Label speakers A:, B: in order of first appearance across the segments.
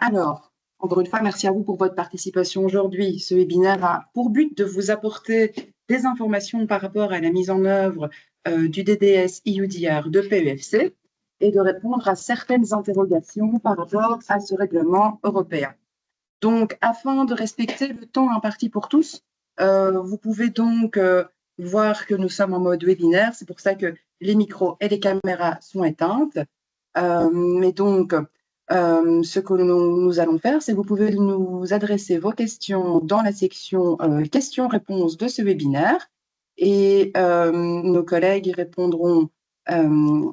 A: Alors, encore une fois, merci à vous pour votre participation aujourd'hui. Ce webinaire a pour but de vous apporter des informations par rapport à la mise en œuvre du DDS EUDR de PEFC et de répondre à certaines interrogations par rapport à ce règlement européen. Donc, afin de respecter le temps imparti pour tous, vous pouvez donc voir que nous sommes en mode webinaire. C'est pour ça que les micros et les caméras sont éteintes. Mais donc, ce que nous allons faire, c'est que vous pouvez nous adresser vos questions dans la section questions-réponses de ce webinaire et nos collègues y répondront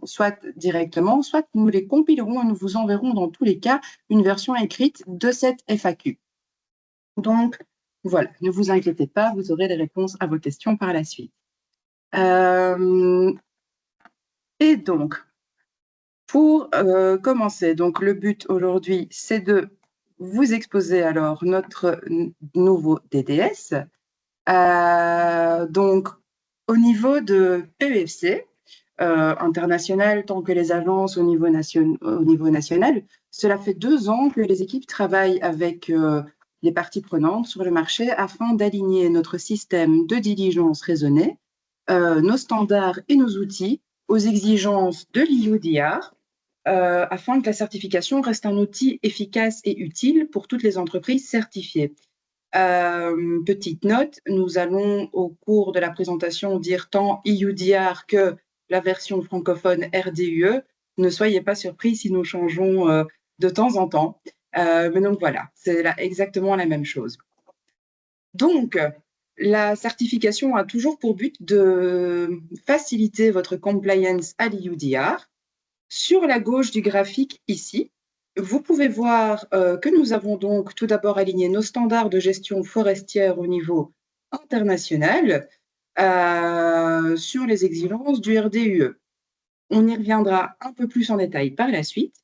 A: soit directement, soit nous les compilerons et nous vous enverrons dans tous les cas une version écrite de cette FAQ. Donc, voilà, ne vous inquiétez pas, vous aurez les réponses à vos questions par la suite. Et donc, pour commencer, donc le but aujourd'hui, c'est de vous exposer alors notre nouveau DDS. Donc, au niveau de PEFC, international, tant que les agences au niveau national, cela fait 2 ans que les équipes travaillent avec les parties prenantes sur le marché afin d'aligner notre système de diligence raisonnée, nos standards et nos outils aux exigences de l'EUDR, afin que la certification reste un outil efficace et utile pour toutes les entreprises certifiées. Petite note, nous allons au cours de la présentation dire tant EUDR que la version francophone RDUE. Ne soyez pas surpris si nous changeons de temps en temps. Mais donc voilà, c'est exactement la même chose. Donc, la certification a toujours pour but de faciliter votre compliance à l'EUDR. Sur la gauche du graphique ici, vous pouvez voir que nous avons donc tout d'abord aligné nos standards de gestion forestière au niveau international sur les exigences du RDUE. On y reviendra un peu plus en détail par la suite.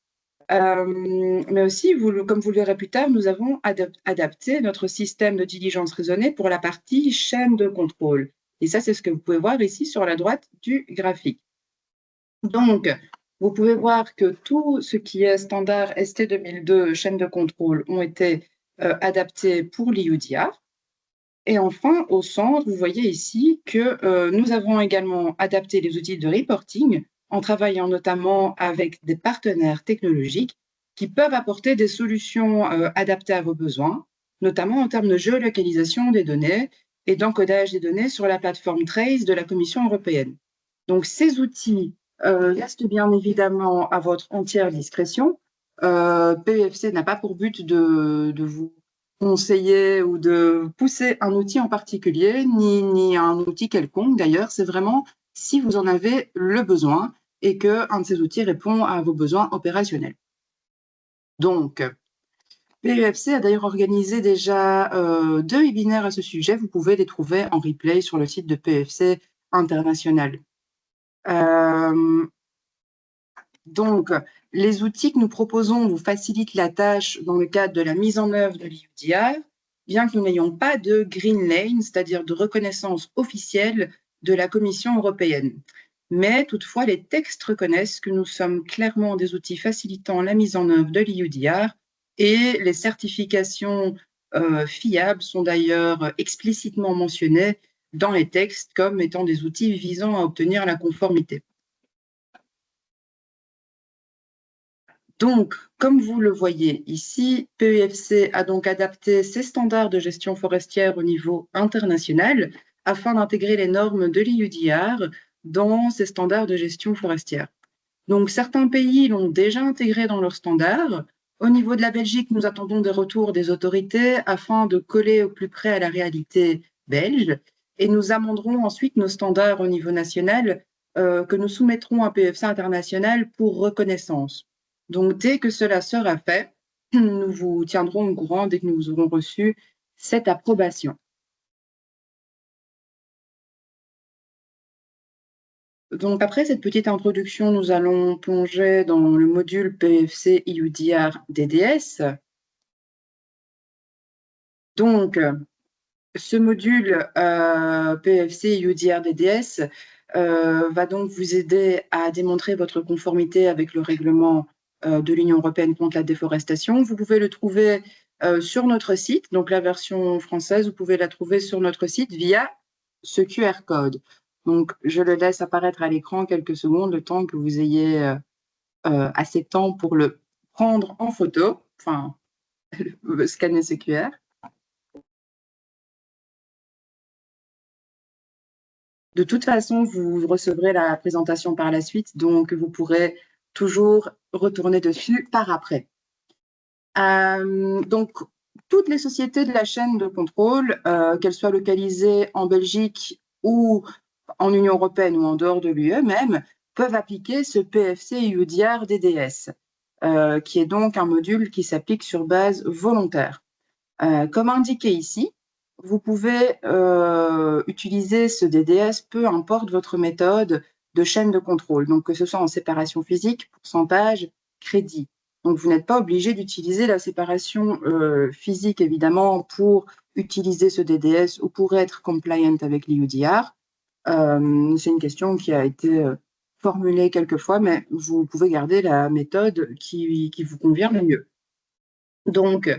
A: Mais aussi, comme vous le verrez plus tard, nous avons adapté notre système de diligence raisonnée pour la partie chaîne de contrôle. Et ça, c'est ce que vous pouvez voir ici sur la droite du graphique. Donc, vous pouvez voir que tout ce qui est standard ST 2002, chaîne de contrôle, ont été adaptés pour l'EUDR. Et enfin, au centre, vous voyez ici que nous avons également adapté les outils de reporting en travaillant notamment avec des partenaires technologiques qui peuvent apporter des solutions adaptées à vos besoins, notamment en termes de géolocalisation des données et d'encodage des données sur la plateforme Trace de la Commission européenne. Donc, ces outils restent bien évidemment à votre entière discrétion. PEFC n'a pas pour but de vous conseiller ou de pousser un outil en particulier, ni un outil quelconque d'ailleurs. C'est vraiment si vous en avez le besoin et qu'un de ces outils répond à vos besoins opérationnels. Donc, PEFC a d'ailleurs organisé déjà 2 webinaires à ce sujet. Vous pouvez les trouver en replay sur le site de PEFC International. Donc, les outils que nous proposons vous facilitent la tâche dans le cadre de la mise en œuvre de l'EUDR, bien que nous n'ayons pas de Green Lane, c'est-à-dire de reconnaissance officielle de la Commission européenne. Mais toutefois, les textes reconnaissent que nous sommes clairement des outils facilitant la mise en œuvre de l'EUDR et les certifications fiables sont d'ailleurs explicitement mentionnées dans les textes comme étant des outils visant à obtenir la conformité. Donc, comme vous le voyez ici, PEFC a donc adapté ses standards de gestion forestière au niveau international afin d'intégrer les normes de l'EUDR dans ses standards de gestion forestière. Donc, certains pays l'ont déjà intégré dans leurs standards. Au niveau de la Belgique, nous attendons des retours des autorités afin de coller au plus près à la réalité belge et nous amenderons ensuite nos standards au niveau national que nous soumettrons à PEFC international pour reconnaissance. Donc, dès que cela sera fait, nous vous tiendrons au courant dès que nous aurons reçu cette approbation. Donc, après cette petite introduction, nous allons plonger dans le module PEFC EUDR DDS. Donc, ce module PEFC EUDR DDS va donc vous aider à démontrer votre conformité avec le règlement de l'Union européenne contre la déforestation. Vous pouvez le trouver sur notre site, donc la version française, vous pouvez la trouver sur notre site via ce QR code. Donc, je le laisse apparaître à l'écran quelques secondes, le temps que vous ayez assez de temps pour le prendre en photo, enfin, scanner ce QR. De toute façon, vous recevrez la présentation par la suite, donc vous pourrez toujours retourner dessus par après. Donc, toutes les sociétés de la chaîne de contrôle, qu'elles soient localisées en Belgique ou en Union européenne ou en dehors de l'UE même, peuvent appliquer ce PFC EUDR DDS, qui est donc un module qui s'applique sur base volontaire. Comme indiqué ici, vous pouvez utiliser ce DDS, peu importe votre méthode de chaîne de contrôle, donc que ce soit en séparation physique, pourcentage, crédit. Donc, vous n'êtes pas obligé d'utiliser la séparation physique, évidemment, pour utiliser ce DDS ou pour être compliant avec l'EUDR. C'est une question qui a été formulée quelquefois, mais vous pouvez garder la méthode qui vous convient le mieux. Donc,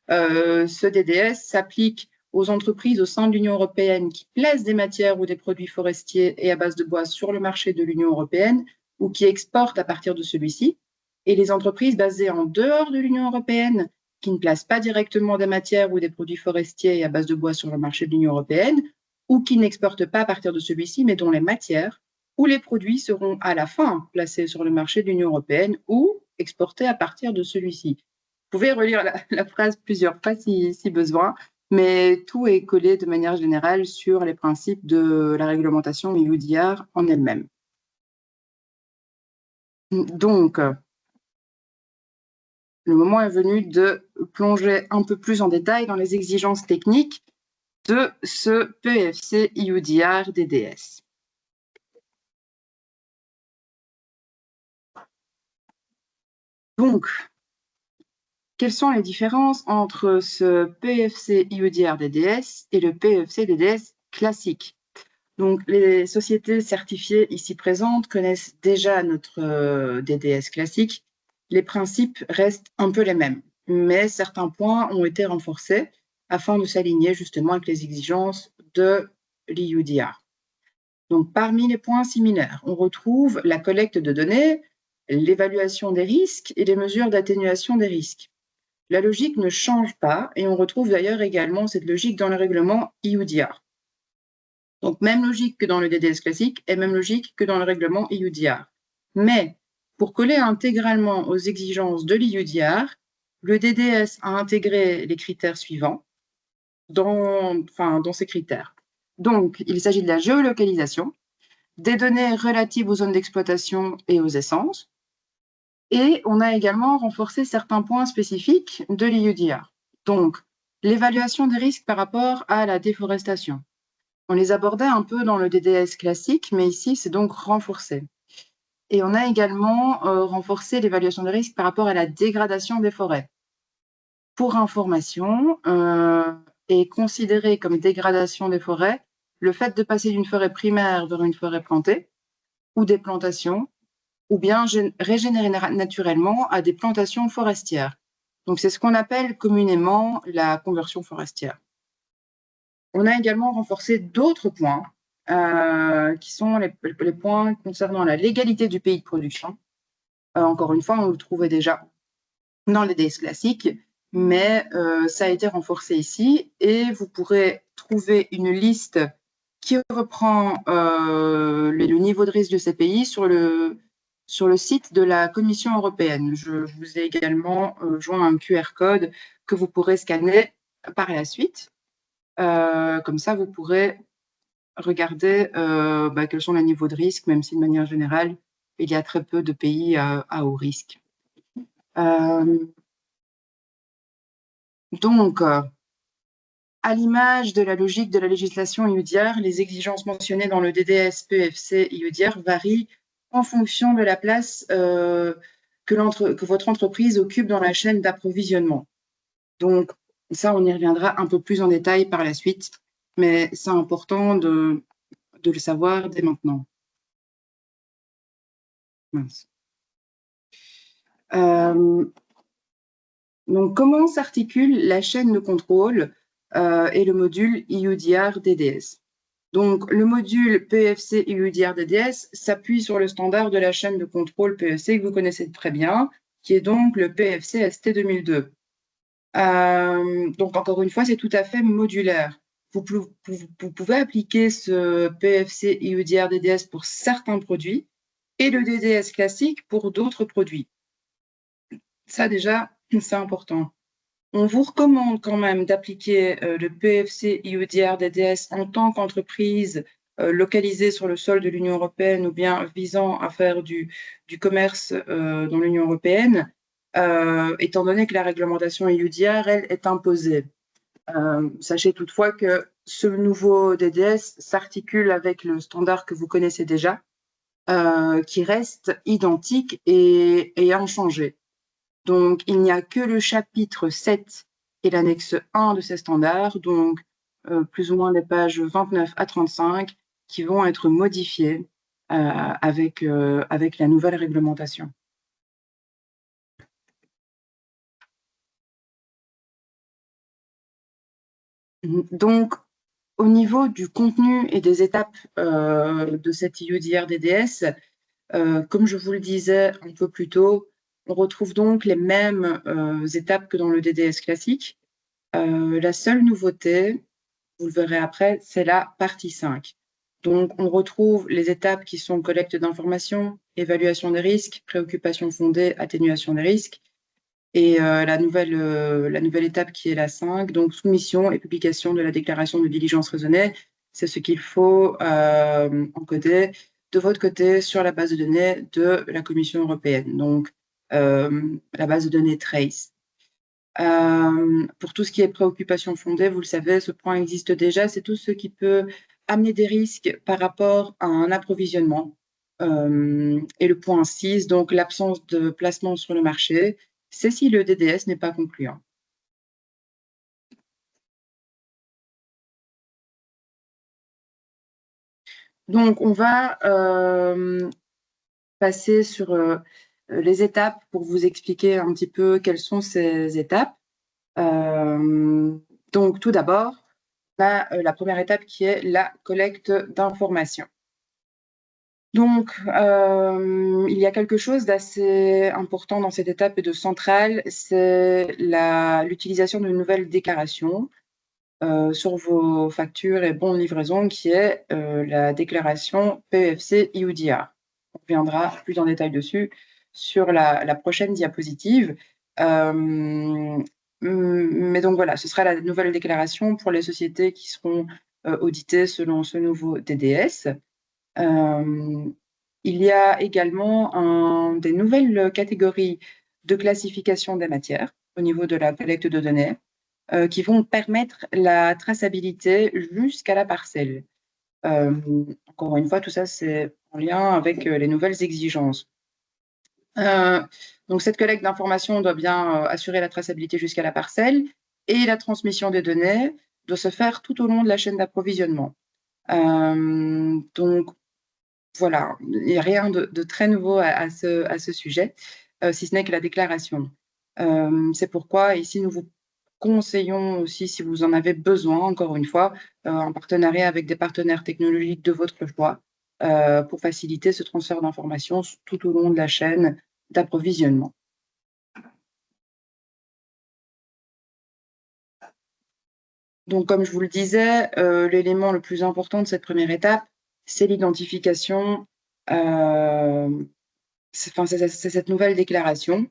A: ce DDS s'applique aux entreprises au sein de l'Union européenne qui placent des matières ou des produits forestiers et à base de bois sur le marché de l'Union européenne ou qui exportent à partir de celui-ci, et les entreprises basées en dehors de l'Union européenne qui ne placent pas directement des matières ou des produits forestiers et à base de bois sur le marché de l'Union européenne ou qui n'exportent pas à partir de celui-ci, mais dont les matières ou les produits seront à la fin placés sur le marché de l'Union européenne ou exportés à partir de celui-ci. Vous pouvez relire la phrase plusieurs fois si besoin, mais tout est collé de manière générale sur les principes de la réglementation EUDR en elle-même. Donc, le moment est venu de plonger un peu plus en détail dans les exigences techniques de ce PFC EUDR DDS. Donc, quelles sont les différences entre ce PFC EUDR DDS et le PFC DDS classique? Donc, les sociétés certifiées ici présentes connaissent déjà notre DDS classique. Les principes restent un peu les mêmes, mais certains points ont été renforcés afin de s'aligner justement avec les exigences de l'EUDR. Donc, parmi les points similaires, on retrouve la collecte de données, l'évaluation des risques et les mesures d'atténuation des risques. La logique ne change pas et on retrouve d'ailleurs également cette logique dans le règlement EUDR. Donc, même logique que dans le DDS classique et même logique que dans le règlement EUDR. Mais pour coller intégralement aux exigences de l'EUDR, le DDS a intégré les critères suivants dans ces critères. Donc, il s'agit de la géolocalisation, des données relatives aux zones d'exploitation et aux essences, et on a également renforcé certains points spécifiques de l'EUDR. Donc, l'évaluation des risques par rapport à la déforestation. On les abordait un peu dans le DDS classique, mais ici, c'est donc renforcé. Et on a également renforcé l'évaluation des risques par rapport à la dégradation des forêts. Pour information, est considéré comme dégradation des forêts le fait de passer d'une forêt primaire vers une forêt plantée ou des plantations, ou bien régénérer naturellement à des plantations forestières. Donc, c'est ce qu'on appelle communément la conversion forestière. On a également renforcé d'autres points, qui sont les points concernant la légalité du pays de production. Encore une fois, on le trouvait déjà dans les DDS classiques, mais ça a été renforcé ici et vous pourrez trouver une liste qui reprend le niveau de risque de ces pays sur le site de la Commission européenne. Je vous ai également joint un QR code que vous pourrez scanner par la suite. Comme ça, vous pourrez regarder quels sont les niveaux de risque, même si de manière générale, il y a très peu de pays à haut risque. Donc, à l'image de la logique de la législation EUDR, les exigences mentionnées dans le DDS PFC EUDR varient en fonction de la place que votre entreprise occupe dans la chaîne d'approvisionnement. Donc, ça, on y reviendra un peu plus en détail par la suite, mais c'est important de le savoir dès maintenant. Mince. Donc, comment s'articule la chaîne de contrôle et le module EUDR DDS? Donc, le module PEFC EUDR DDS s'appuie sur le standard de la chaîne de contrôle PEFC que vous connaissez très bien, qui est donc le PEFC ST 2002. Donc, encore une fois, c'est tout à fait modulaire. Vous pouvez appliquer ce PEFC EUDR DDS pour certains produits et le DDS classique pour d'autres produits. Ça, déjà, c'est important. On vous recommande quand même d'appliquer le PEFC EUDR DDS en tant qu'entreprise localisée sur le sol de l'Union européenne ou bien visant à faire du commerce dans l'Union européenne, étant donné que la réglementation EUDR, elle, est imposée. Sachez toutefois que ce nouveau DDS s'articule avec le standard que vous connaissez déjà, qui reste identique et inchangé. Donc, il n'y a que le chapitre 7 et l'annexe 1 de ces standards, donc plus ou moins les pages 29 à 35, qui vont être modifiées avec la nouvelle réglementation. Donc, au niveau du contenu et des étapes de cette EUDR DDS, comme je vous le disais un peu plus tôt, on retrouve donc les mêmes étapes que dans le DDS classique. La seule nouveauté, vous le verrez après, c'est la partie 5. Donc, on retrouve les étapes qui sont collecte d'informations, évaluation des risques, préoccupation fondée, atténuation des risques, et la nouvelle étape qui est la 5, donc soumission et publication de la déclaration de diligence raisonnée. C'est ce qu'il faut encoder de votre côté sur la base de données de la Commission européenne, donc la base de données TRACE. Pour tout ce qui est préoccupation fondée, vous le savez, ce point existe déjà, c'est tout ce qui peut amener des risques par rapport à un approvisionnement. Et le point 6, donc l'absence de placement sur le marché, c'est si le DDS n'est pas concluant. Donc, on va passer sur les étapes pour vous expliquer un petit peu quelles sont ces étapes. Donc, tout d'abord, on a la première étape qui est la collecte d'informations. Donc, il y a quelque chose d'assez important dans cette étape et de central, c'est l'utilisation d'une nouvelle déclaration sur vos factures et bons de livraison qui est la déclaration PEFC EUDR. On reviendra plus en détail dessus sur la prochaine diapositive. Mais donc voilà, ce sera la nouvelle déclaration pour les sociétés qui seront auditées selon ce nouveau DDS. Il y a également des nouvelles catégories de classification des matières au niveau de la collecte de données qui vont permettre la traçabilité jusqu'à la parcelle. Encore une fois, tout ça, c'est en lien avec les nouvelles exigences. Donc, cette collecte d'informations doit bien assurer la traçabilité jusqu'à la parcelle et la transmission des données doit se faire tout au long de la chaîne d'approvisionnement. Donc, voilà, il n'y a rien de très nouveau à ce sujet, si ce n'est que la déclaration. C'est pourquoi ici, nous vous conseillons aussi, si vous en avez besoin, encore une fois, en partenariat avec des partenaires technologiques de votre choix, pour faciliter ce transfert d'informations tout au long de la chaîne d'approvisionnement. Donc, comme je vous le disais, l'élément le plus important de cette première étape, c'est l'identification, c'est cette nouvelle déclaration.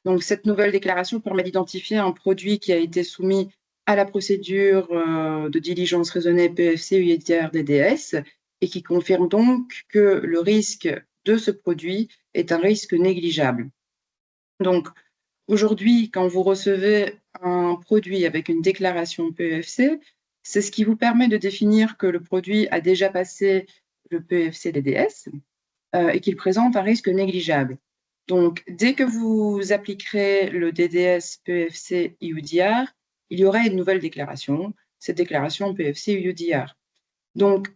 A: Donc, cette nouvelle déclaration permet d'identifier un produit qui a été soumis à la procédure de diligence raisonnée PEFC UETR DDS et qui confirme donc que le risque de ce produit est un risque négligeable. Donc, aujourd'hui, quand vous recevez un produit avec une déclaration PEFC, c'est ce qui vous permet de définir que le produit a déjà passé le PEFC DDS et qu'il présente un risque négligeable. Donc, dès que vous appliquerez le DDS PEFC EUDR, il y aura une nouvelle déclaration, cette déclaration PEFC EUDR. Donc,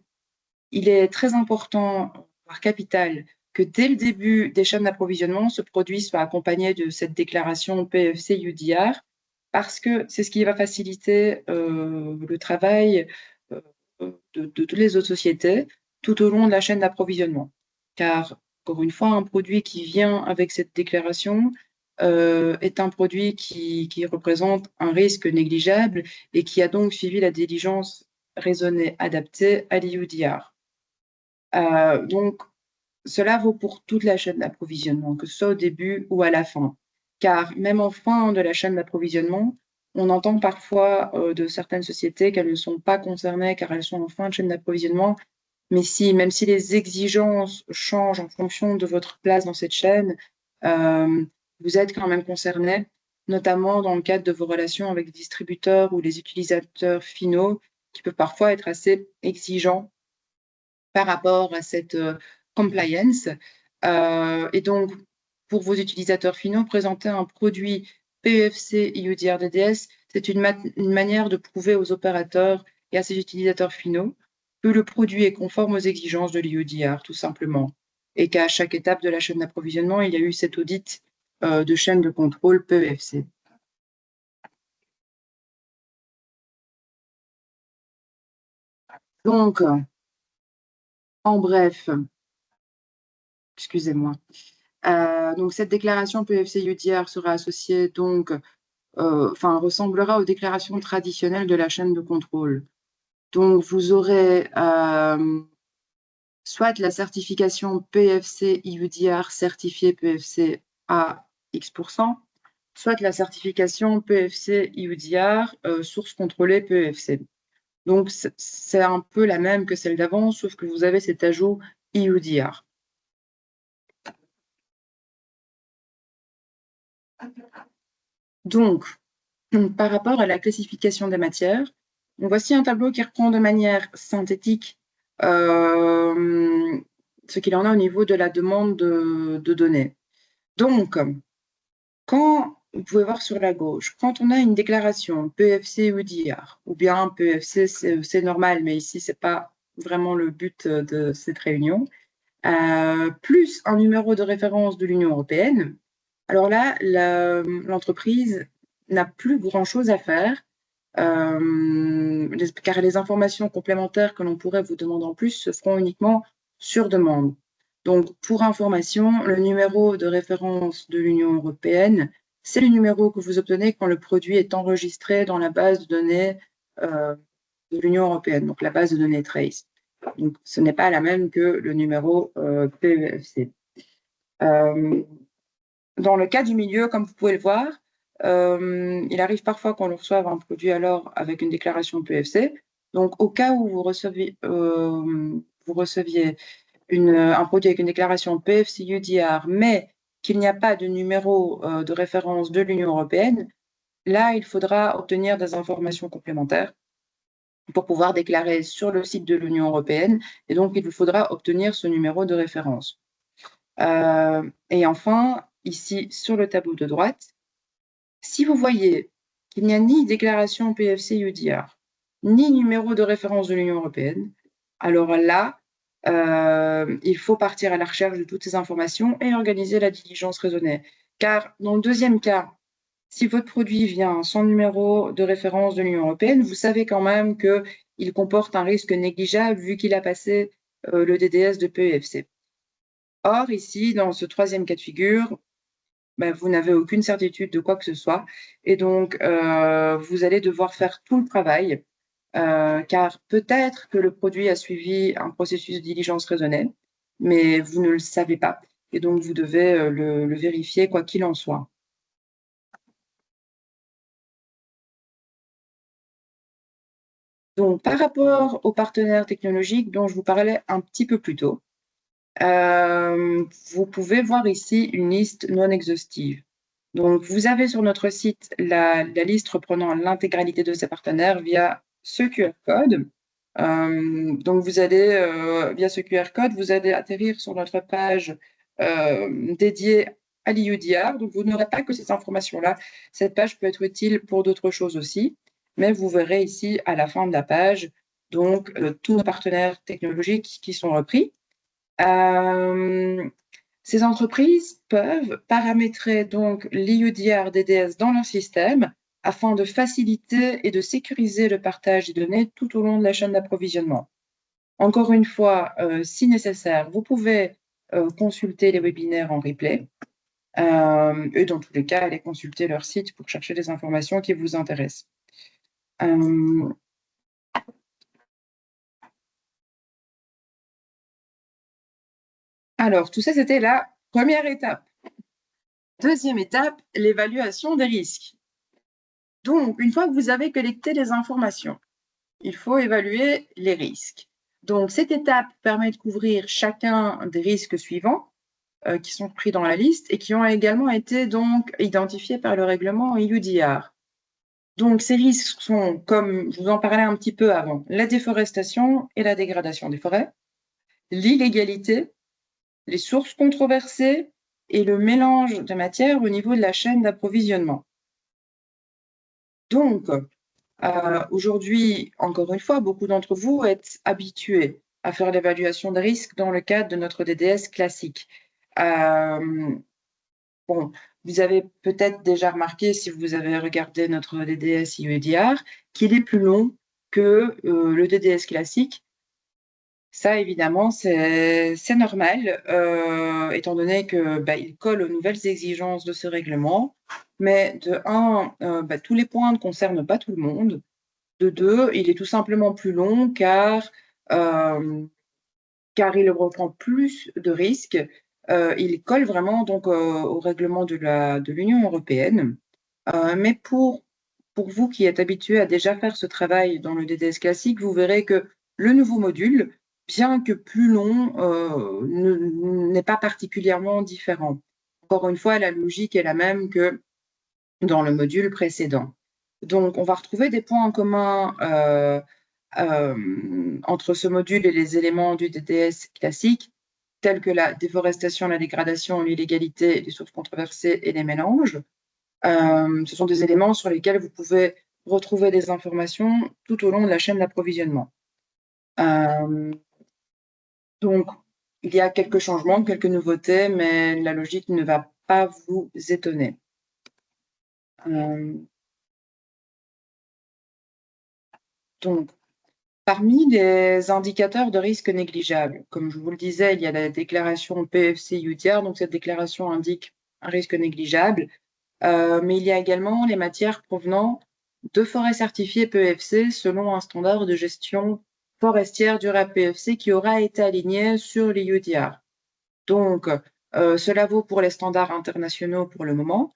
A: il est très important, voire capital, que dès le début des chaînes d'approvisionnement, ce produit soit accompagné de cette déclaration PFC-UDR, parce que c'est ce qui va faciliter le travail de toutes les autres sociétés tout au long de la chaîne d'approvisionnement. Car, encore une fois, un produit qui vient avec cette déclaration est un produit qui représente un risque négligeable et qui a donc suivi la diligence raisonnée adaptée à l'EUDR. Donc, cela vaut pour toute la chaîne d'approvisionnement, que ce soit au début ou à la fin. Car même en fin de la chaîne d'approvisionnement, on entend parfois de certaines sociétés qu'elles ne sont pas concernées car elles sont en fin de chaîne d'approvisionnement. Mais si, même si les exigences changent en fonction de votre place dans cette chaîne, vous êtes quand même concerné, notamment dans le cadre de vos relations avec les distributeurs ou les utilisateurs finaux, qui peuvent parfois être assez exigeants par rapport à cette compliance. Et donc, pour vos utilisateurs finaux, présenter un produit PEFC EUDR DDS, c'est une manière de prouver aux opérateurs et à ses utilisateurs finaux que le produit est conforme aux exigences de l'EUDR, tout simplement. Et qu'à chaque étape de la chaîne d'approvisionnement, il y a eu cet audit de chaîne de contrôle PEFC. Donc, en bref, excusez-moi. Donc, cette déclaration PFC-UDR sera associée donc, ressemblera aux déclarations traditionnelles de la chaîne de contrôle. Donc, vous aurez soit la certification PFC-UDR certifiée PFC à X%, soit la certification PFC-UDR source contrôlée PFC. Donc, c'est un peu la même que celle d'avant, sauf que vous avez cet ajout EUDR. Donc, par rapport à la classification des matières, voici un tableau qui reprend de manière synthétique ce qu'il en a au niveau de la demande de données. Donc, quand vous pouvez voir sur la gauche, quand on a une déclaration PFC UDR, ou bien PFC c'est normal, mais ici c'est pas vraiment le but de cette réunion, plus un numéro de référence de l'Union européenne, alors là, l'entreprise n'a plus grand-chose à faire, car les informations complémentaires que l'on pourrait vous demander en plus se feront uniquement sur demande. Donc, pour information, le numéro de référence de l'Union européenne, c'est le numéro que vous obtenez quand le produit est enregistré dans la base de données de l'Union européenne, donc la base de données Trace. Donc, ce n'est pas la même que le numéro PEFC. Dans le cas du milieu, comme vous pouvez le voir, il arrive parfois qu'on reçoive un produit alors avec une déclaration PFC. Donc, au cas où vous receviez un produit avec une déclaration PFC UDR, mais qu'il n'y a pas de numéro de référence de l'Union européenne, là, il faudra obtenir des informations complémentaires pour pouvoir déclarer sur le site de l'Union européenne. Et donc, il vous faudra obtenir ce numéro de référence. Et enfin, ici, sur le tableau de droite, si vous voyez qu'il n'y a ni déclaration PFC UDR, ni numéro de référence de l'Union européenne, alors là, il faut partir à la recherche de toutes ces informations et organiser la diligence raisonnée. Car dans le deuxième cas, si votre produit vient sans numéro de référence de l'Union européenne, vous savez quand même qu'il comporte un risque négligeable vu qu'il a passé le DDS de PEFC. Or, ici, dans ce troisième cas de figure, vous n'avez aucune certitude de quoi que ce soit. Et donc, vous allez devoir faire tout le travail, car peut-être que le produit a suivi un processus de diligence raisonnée, mais vous ne le savez pas. Et donc, vous devez le vérifier quoi qu'il en soit. Donc, par rapport aux partenaires technologiques dont je vous parlais un petit peu plus tôt, vous pouvez voir ici une liste non exhaustive. Donc, vous avez sur notre site la liste reprenant l'intégralité de ces partenaires via ce QR code. Donc, vous allez, via ce QR code, vous allez atterrir sur notre page dédiée à l'IUDR. Donc, vous n'aurez pas que ces informations-là. Cette page peut être utile pour d'autres choses aussi. Mais vous verrez ici, à la fin de la page, donc tous nos partenaires technologiques qui sont repris. Ces entreprises peuvent paramétrer donc l'EUDR DDS dans leur système afin de faciliter et de sécuriser le partage des données tout au long de la chaîne d'approvisionnement. Encore une fois, si nécessaire, vous pouvez consulter les webinaires en replay et dans tous les cas, aller consulter leur site pour chercher des informations qui vous intéressent. Alors, tout ça, c'était la première étape. Deuxième étape, l'évaluation des risques. Donc, une fois que vous avez collecté les informations, il faut évaluer les risques. Donc, cette étape permet de couvrir chacun des risques suivants qui sont pris dans la liste et qui ont également été donc identifiés par le règlement EUDR. Donc, ces risques sont, comme je vous en parlais un petit peu avant, la déforestation et la dégradation des forêts, l'illégalité, les sources controversées et le mélange de matières au niveau de la chaîne d'approvisionnement. Donc, aujourd'hui, encore une fois, beaucoup d'entre vous êtes habitués à faire l'évaluation des risques dans le cadre de notre DDS classique. Bon, vous avez peut-être déjà remarqué, si vous avez regardé notre DDS EUDR, qu'il est plus long que le DDS classique. Ça, évidemment, c'est normal, étant donné que il colle aux nouvelles exigences de ce règlement. Mais de un, tous les points ne concernent pas tout le monde. De deux, il est tout simplement plus long car il reprend plus de risques. Il colle vraiment donc au règlement de l'Union européenne. Mais pour vous qui êtes habitués à déjà faire ce travail dans le DDS classique, vous verrez que le nouveau module, bien que plus long, n'est pas particulièrement différent. Encore une fois, la logique est la même que dans le module précédent. Donc, on va retrouver des points en commun entre ce module et les éléments du DDS classique, tels que la déforestation, la dégradation, l'illégalité, les sources controversées et les mélanges. Ce sont des éléments sur lesquels vous pouvez retrouver des informations tout au long de la chaîne d'approvisionnement. Donc, il y a quelques changements, quelques nouveautés, mais la logique ne va pas vous étonner. Donc, parmi les indicateurs de risque négligeable, comme je vous le disais, il y a la déclaration PFC-UTR, donc cette déclaration indique un risque négligeable, mais il y a également les matières provenant de forêts certifiées PEFC selon un standard de gestion forestière durable PEFC qui aura été aligné sur les UTR. Donc, cela vaut pour les standards internationaux pour le moment,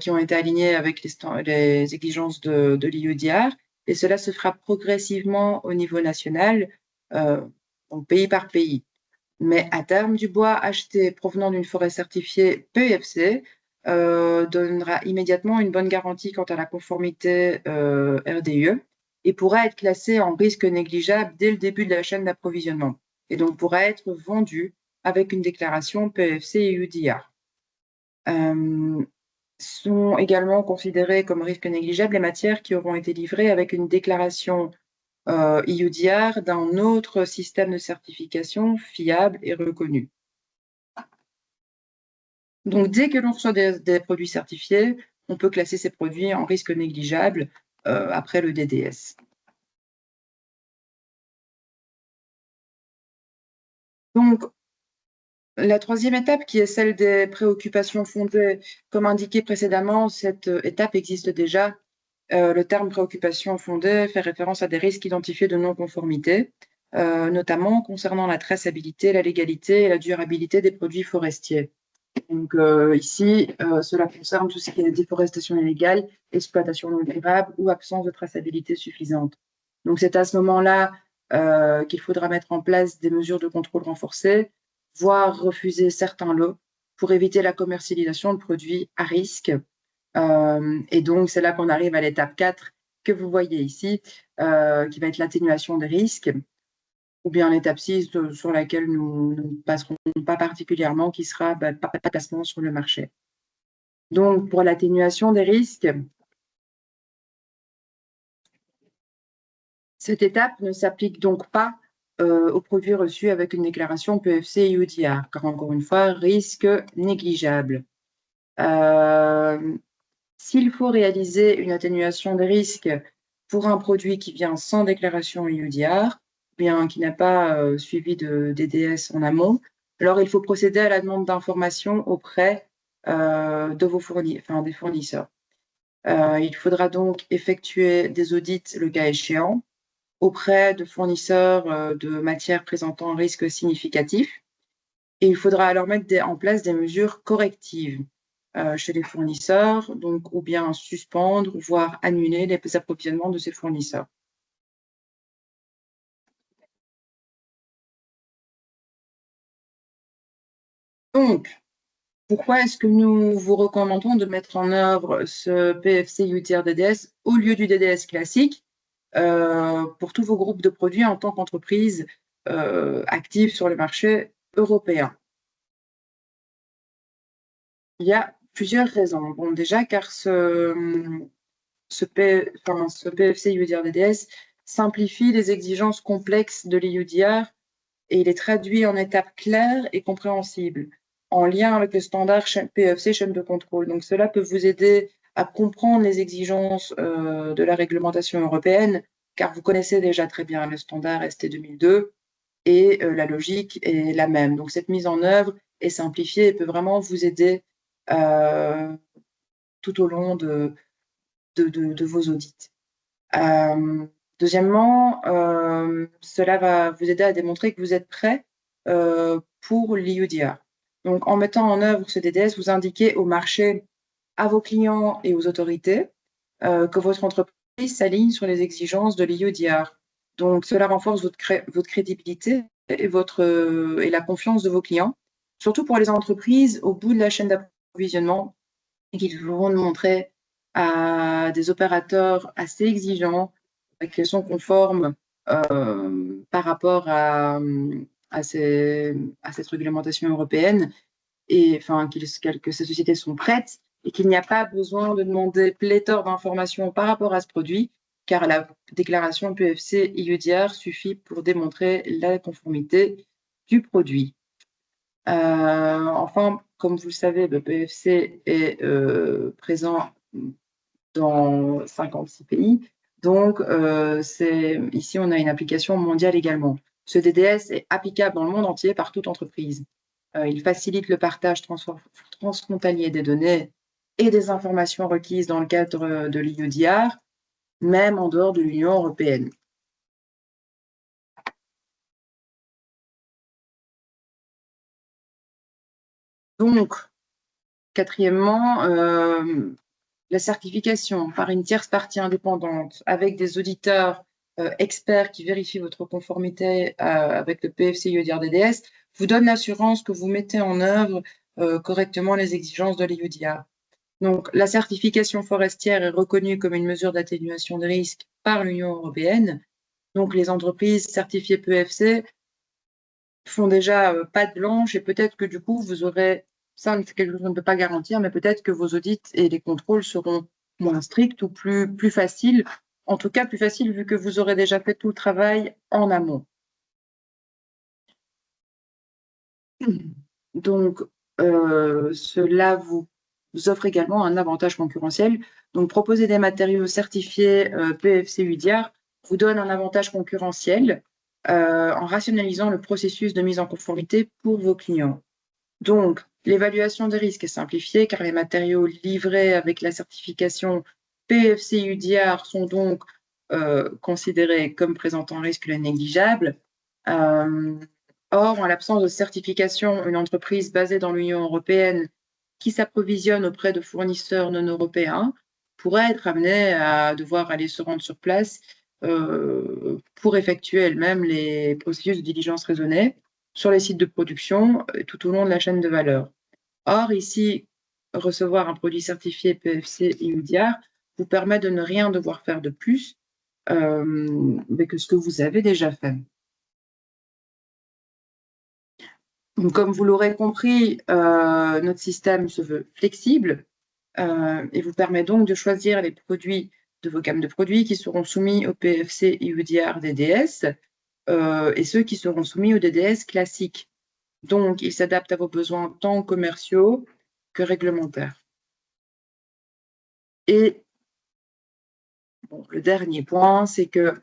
A: qui ont été alignés avec les exigences de l'IUDR, et cela se fera progressivement au niveau national, donc pays par pays. Mais à terme, du bois acheté provenant d'une forêt certifiée PEFC donnera immédiatement une bonne garantie quant à la conformité RDE et pourra être classé en risque négligeable dès le début de la chaîne d'approvisionnement et donc pourra être vendu avec une déclaration PEFC et UDR. Sont également considérées comme risque négligeable les matières qui auront été livrées avec une déclaration EUDR d'un autre système de certification fiable et reconnu. Donc, dès que l'on reçoit des produits certifiés, on peut classer ces produits en risque négligeable après le DDS. Donc, la troisième étape, qui est celle des préoccupations fondées, comme indiqué précédemment, cette étape existe déjà. Le terme préoccupation fondée fait référence à des risques identifiés de non-conformité, notamment concernant la traçabilité, la légalité et la durabilité des produits forestiers. Donc ici, cela concerne tout ce qui est déforestation illégale, exploitation non durable ou absence de traçabilité suffisante. Donc c'est à ce moment-là qu'il faudra mettre en place des mesures de contrôle renforcées, voire refuser certains lots pour éviter la commercialisation de produits à risque. Et donc c'est là qu'on arrive à l'étape 4 que vous voyez ici, qui va être l'atténuation des risques, ou bien l'étape 6 sur laquelle nous ne passerons pas particulièrement, qui sera pas de placement sur le marché. Donc, pour l'atténuation des risques, cette étape ne s'applique donc pas aux produits reçus avec une déclaration PEFC EUDR, car encore une fois, risque négligeable. S'il faut réaliser une atténuation des risques pour un produit qui vient sans déclaration EUDR, bien qui n'a pas suivi de DDS en amont, alors il faut procéder à la demande d'information auprès de vos des fournisseurs. Il faudra donc effectuer des audits le cas échéant auprès de fournisseurs de matières présentant un risque significatif. Et il faudra alors mettre en place des mesures correctives chez les fournisseurs, donc ou bien suspendre, voire annuler les approvisionnements de ces fournisseurs. Donc, pourquoi est-ce que nous vous recommandons de mettre en œuvre ce PFC UTR DDS au lieu du DDS classique pour tous vos groupes de produits en tant qu'entreprise active sur le marché européen? Il y a plusieurs raisons. Bon, déjà, car ce PFC UDR DDS simplifie les exigences complexes de l'EUDR et il les traduit en étapes claires et compréhensibles, en lien avec le standard PFC chaîne de contrôle. Donc, cela peut vous aider à comprendre les exigences de la réglementation européenne, car vous connaissez déjà très bien le standard ST 2002 et la logique est la même. Donc, cette mise en œuvre est simplifiée et peut vraiment vous aider tout au long de vos audits. Deuxièmement, cela va vous aider à démontrer que vous êtes prêt pour l'EUDR. Donc, en mettant en œuvre ce DDS, vous indiquez au marché, à vos clients et aux autorités que votre entreprise s'aligne sur les exigences de l'EUDR. Donc, cela renforce votre crédibilité et la confiance de vos clients, surtout pour les entreprises au bout de la chaîne d'approvisionnement et qui devront montrer à des opérateurs assez exigeants qui sont conformes par rapport à cette réglementation européenne et enfin que ces sociétés sont prêtes et qu'il n'y a pas besoin de demander pléthore d'informations par rapport à ce produit, car la déclaration PFC EUDR suffit pour démontrer la conformité du produit. Enfin, comme vous le savez, le PFC est présent dans 56 pays. Donc, ici, on a une application mondiale également. Ce DDS est applicable dans le monde entier par toute entreprise. Il facilite le partage transfrontalier des données et des informations requises dans le cadre de l'EUDR, même en dehors de l'Union européenne. Donc, quatrièmement, la certification par une tierce partie indépendante avec des auditeurs experts qui vérifient votre conformité avec le PFC EUDR DDS vous donne l'assurance que vous mettez en œuvre correctement les exigences de l'EUDR. Donc, la certification forestière est reconnue comme une mesure d'atténuation de risque par l'Union européenne. Donc, les entreprises certifiées PFC font déjà patte blanche et peut-être que du coup, vous aurez, ça c'est quelque chose qu'on ne peut pas garantir, mais peut-être que vos audits et les contrôles seront moins stricts ou plus faciles. En tout cas, plus faciles vu que vous aurez déjà fait tout le travail en amont. Donc, cela vous offre également un avantage concurrentiel. Donc, proposer des matériaux certifiés PFC UDR vous donne un avantage concurrentiel en rationalisant le processus de mise en conformité pour vos clients. Donc, l'évaluation des risques est simplifiée car les matériaux livrés avec la certification PFC UDR sont donc considérés comme présentant un risque négligeable. Or, en l'absence de certification, une entreprise basée dans l'Union européenne qui s'approvisionne auprès de fournisseurs non européens pourrait être amenée à devoir aller se rendre sur place pour effectuer elle-même les processus de diligence raisonnée sur les sites de production tout au long de la chaîne de valeur. Or, ici, recevoir un produit certifié PFC EUDR vous permet de ne rien devoir faire de plus mais que ce que vous avez déjà fait. Donc, comme vous l'aurez compris, notre système se veut flexible et vous permet donc de choisir les produits de vos gammes de produits qui seront soumis au PFC EUDR DDS et ceux qui seront soumis au DDS classique. Donc, il s'adapte à vos besoins tant commerciaux que réglementaires. Et bon, le dernier point, c'est que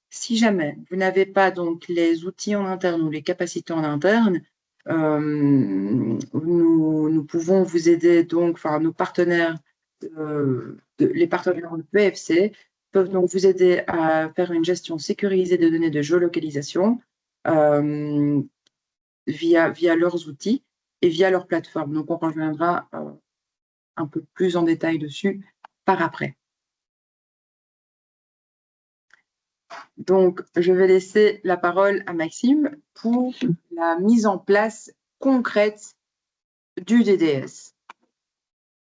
A: si jamais vous n'avez pas donc les outils en interne ou les capacités en interne, nous pouvons vous aider donc, enfin nos partenaires, les partenaires de PFC peuvent donc vous aider à faire une gestion sécurisée des données de géolocalisation via leurs outils et via leur plateforme. Donc on reviendra un peu plus en détail dessus par après. Donc, je vais laisser la parole à Maxime pour la mise en place concrète du DDS.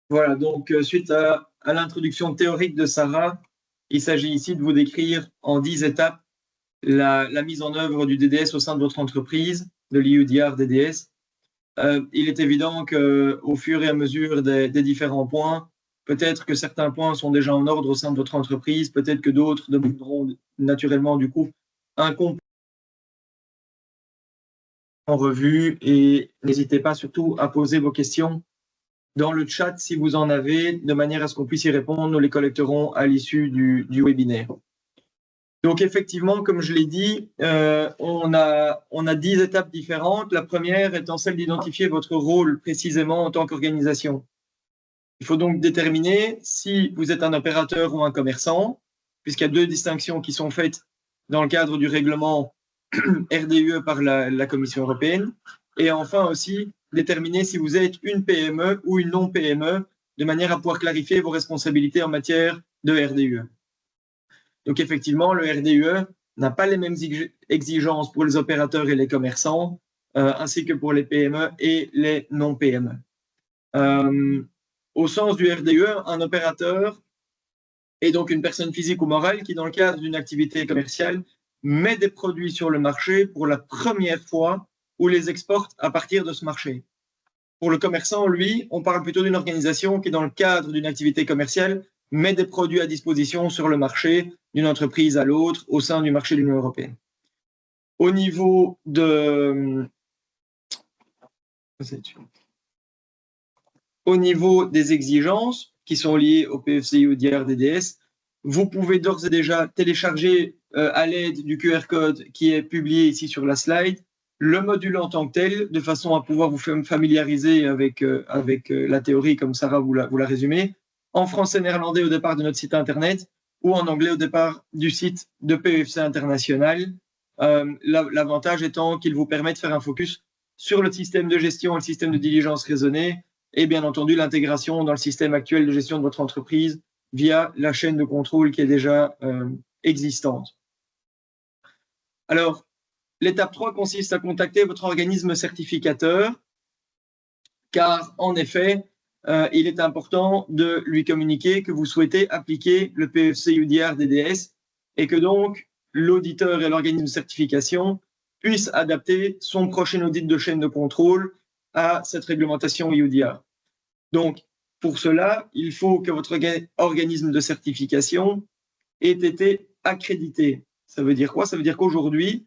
B: Voilà, donc suite à l'introduction théorique de Sarah, il s'agit ici de vous décrire en 10 étapes la mise en œuvre du DDS au sein de votre entreprise, de l'EUDR DDS. Il est évident qu'au fur et à mesure des différents points, peut-être que certains points sont déjà en ordre au sein de votre entreprise, peut-être que d'autres demanderont naturellement du coup un complément en revue, et n'hésitez pas surtout à poser vos questions dans le chat si vous en avez, de manière à ce qu'on puisse y répondre. Nous les collecterons à l'issue du webinaire. Donc effectivement, comme je l'ai dit, on a 10 étapes différentes. La première étant celle d'identifier votre rôle précisément en tant qu'organisation. Il faut donc déterminer si vous êtes un opérateur ou un commerçant, puisqu'il y a deux distinctions qui sont faites dans le cadre du règlement RDUE par la Commission européenne. Et enfin aussi, déterminer si vous êtes une PME ou une non-PME, de manière à pouvoir clarifier vos responsabilités en matière de RDUE. Donc effectivement, le RDUE n'a pas les mêmes exigences pour les opérateurs et les commerçants, ainsi que pour les PME et les non-PME. Au sens du RDUE, un opérateur est donc une personne physique ou morale qui, dans le cadre d'une activité commerciale, met des produits sur le marché pour la première fois ou les exporte à partir de ce marché. Pour le commerçant, lui, on parle plutôt d'une organisation qui, dans le cadre d'une activité commerciale, met des produits à disposition sur le marché d'une entreprise à l'autre au sein du marché de l'Union européenne. Au niveau des exigences qui sont liées au PFCI ou DIR DDS, vous pouvez d'ores et déjà télécharger à l'aide du QR code qui est publié ici sur la slide le module en tant que tel, de façon à pouvoir vous familiariser avec la théorie, comme Sarah vous l'a résumé, en français néerlandais au départ de notre site internet ou en anglais au départ du site de PFC International. L'avantage étant qu'il vous permet de faire un focus sur le système de gestion et le système de diligence raisonnée, et bien entendu l'intégration dans le système actuel de gestion de votre entreprise via la chaîne de contrôle qui est déjà existante. Alors, l'étape 3 consiste à contacter votre organisme certificateur, car en effet, il est important de lui communiquer que vous souhaitez appliquer le PFC UDR DDS et que donc l'auditeur et l'organisme de certification puissent adapter son prochain audit de chaîne de contrôle à cette réglementation UDR. Donc, pour cela, il faut que votre organisme de certification ait été accrédité. Ça veut dire quoi? Ça veut dire qu'aujourd'hui,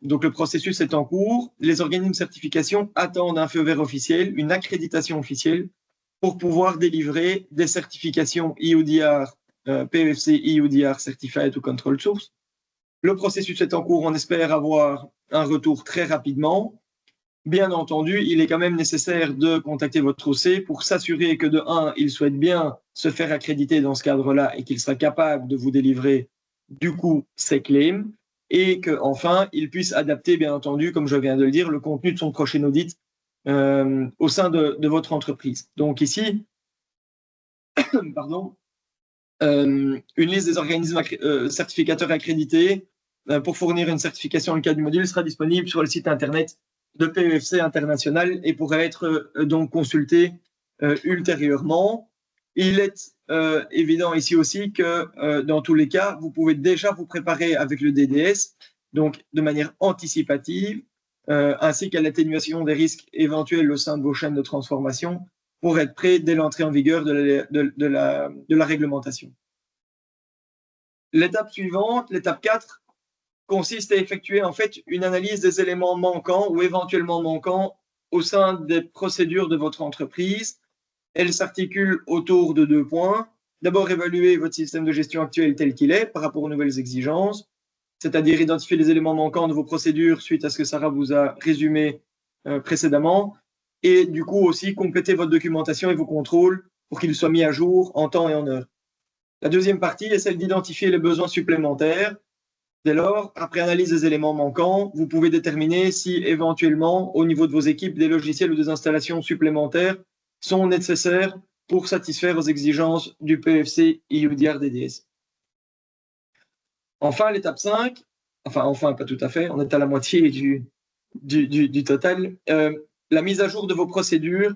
B: donc le processus est en cours, les organismes de certification attendent un feu vert officiel, une accréditation officielle, pour pouvoir délivrer des certifications EUDR, PFC EUDR Certified ou Control Source. Le processus est en cours, on espère avoir un retour très rapidement. Bien entendu, il est quand même nécessaire de contacter votre OC pour s'assurer que de 1, il souhaite bien se faire accréditer dans ce cadre-là et qu'il sera capable de vous délivrer du coup ses claims, et qu'enfin, il puisse adapter, bien entendu, comme je viens de le dire, le contenu de son prochain audit au sein de votre entreprise. Donc ici, pardon, une liste des organismes certificateurs accrédités pour fournir une certification dans le cadre du module sera disponible sur le site internet de PEFC International et pourrait être donc consulté ultérieurement. Il est évident ici aussi que dans tous les cas, vous pouvez déjà vous préparer avec le DDS, donc de manière anticipative, ainsi qu'à l'atténuation des risques éventuels au sein de vos chaînes de transformation pour être prêt dès l'entrée en vigueur de la réglementation. L'étape suivante, l'étape 4, consiste à effectuer en fait une analyse des éléments manquants ou éventuellement manquants au sein des procédures de votre entreprise. Elle s'articule autour de 2 points. D'abord, évaluer votre système de gestion actuel tel qu'il est par rapport aux nouvelles exigences, c'est-à-dire identifier les éléments manquants de vos procédures suite à ce que Sarah vous a résumé précédemment, et du coup aussi compléter votre documentation et vos contrôles pour qu'ils soient mis à jour en temps et en heure. La deuxième partie est celle d'identifier les besoins supplémentaires. Dès lors, après analyse des éléments manquants, vous pouvez déterminer si éventuellement, au niveau de vos équipes, des logiciels ou des installations supplémentaires sont nécessaires pour satisfaire aux exigences du PFC EUDR DDS. Enfin, l'étape 5, enfin, pas tout à fait, on est à la moitié du total. La mise à jour de vos procédures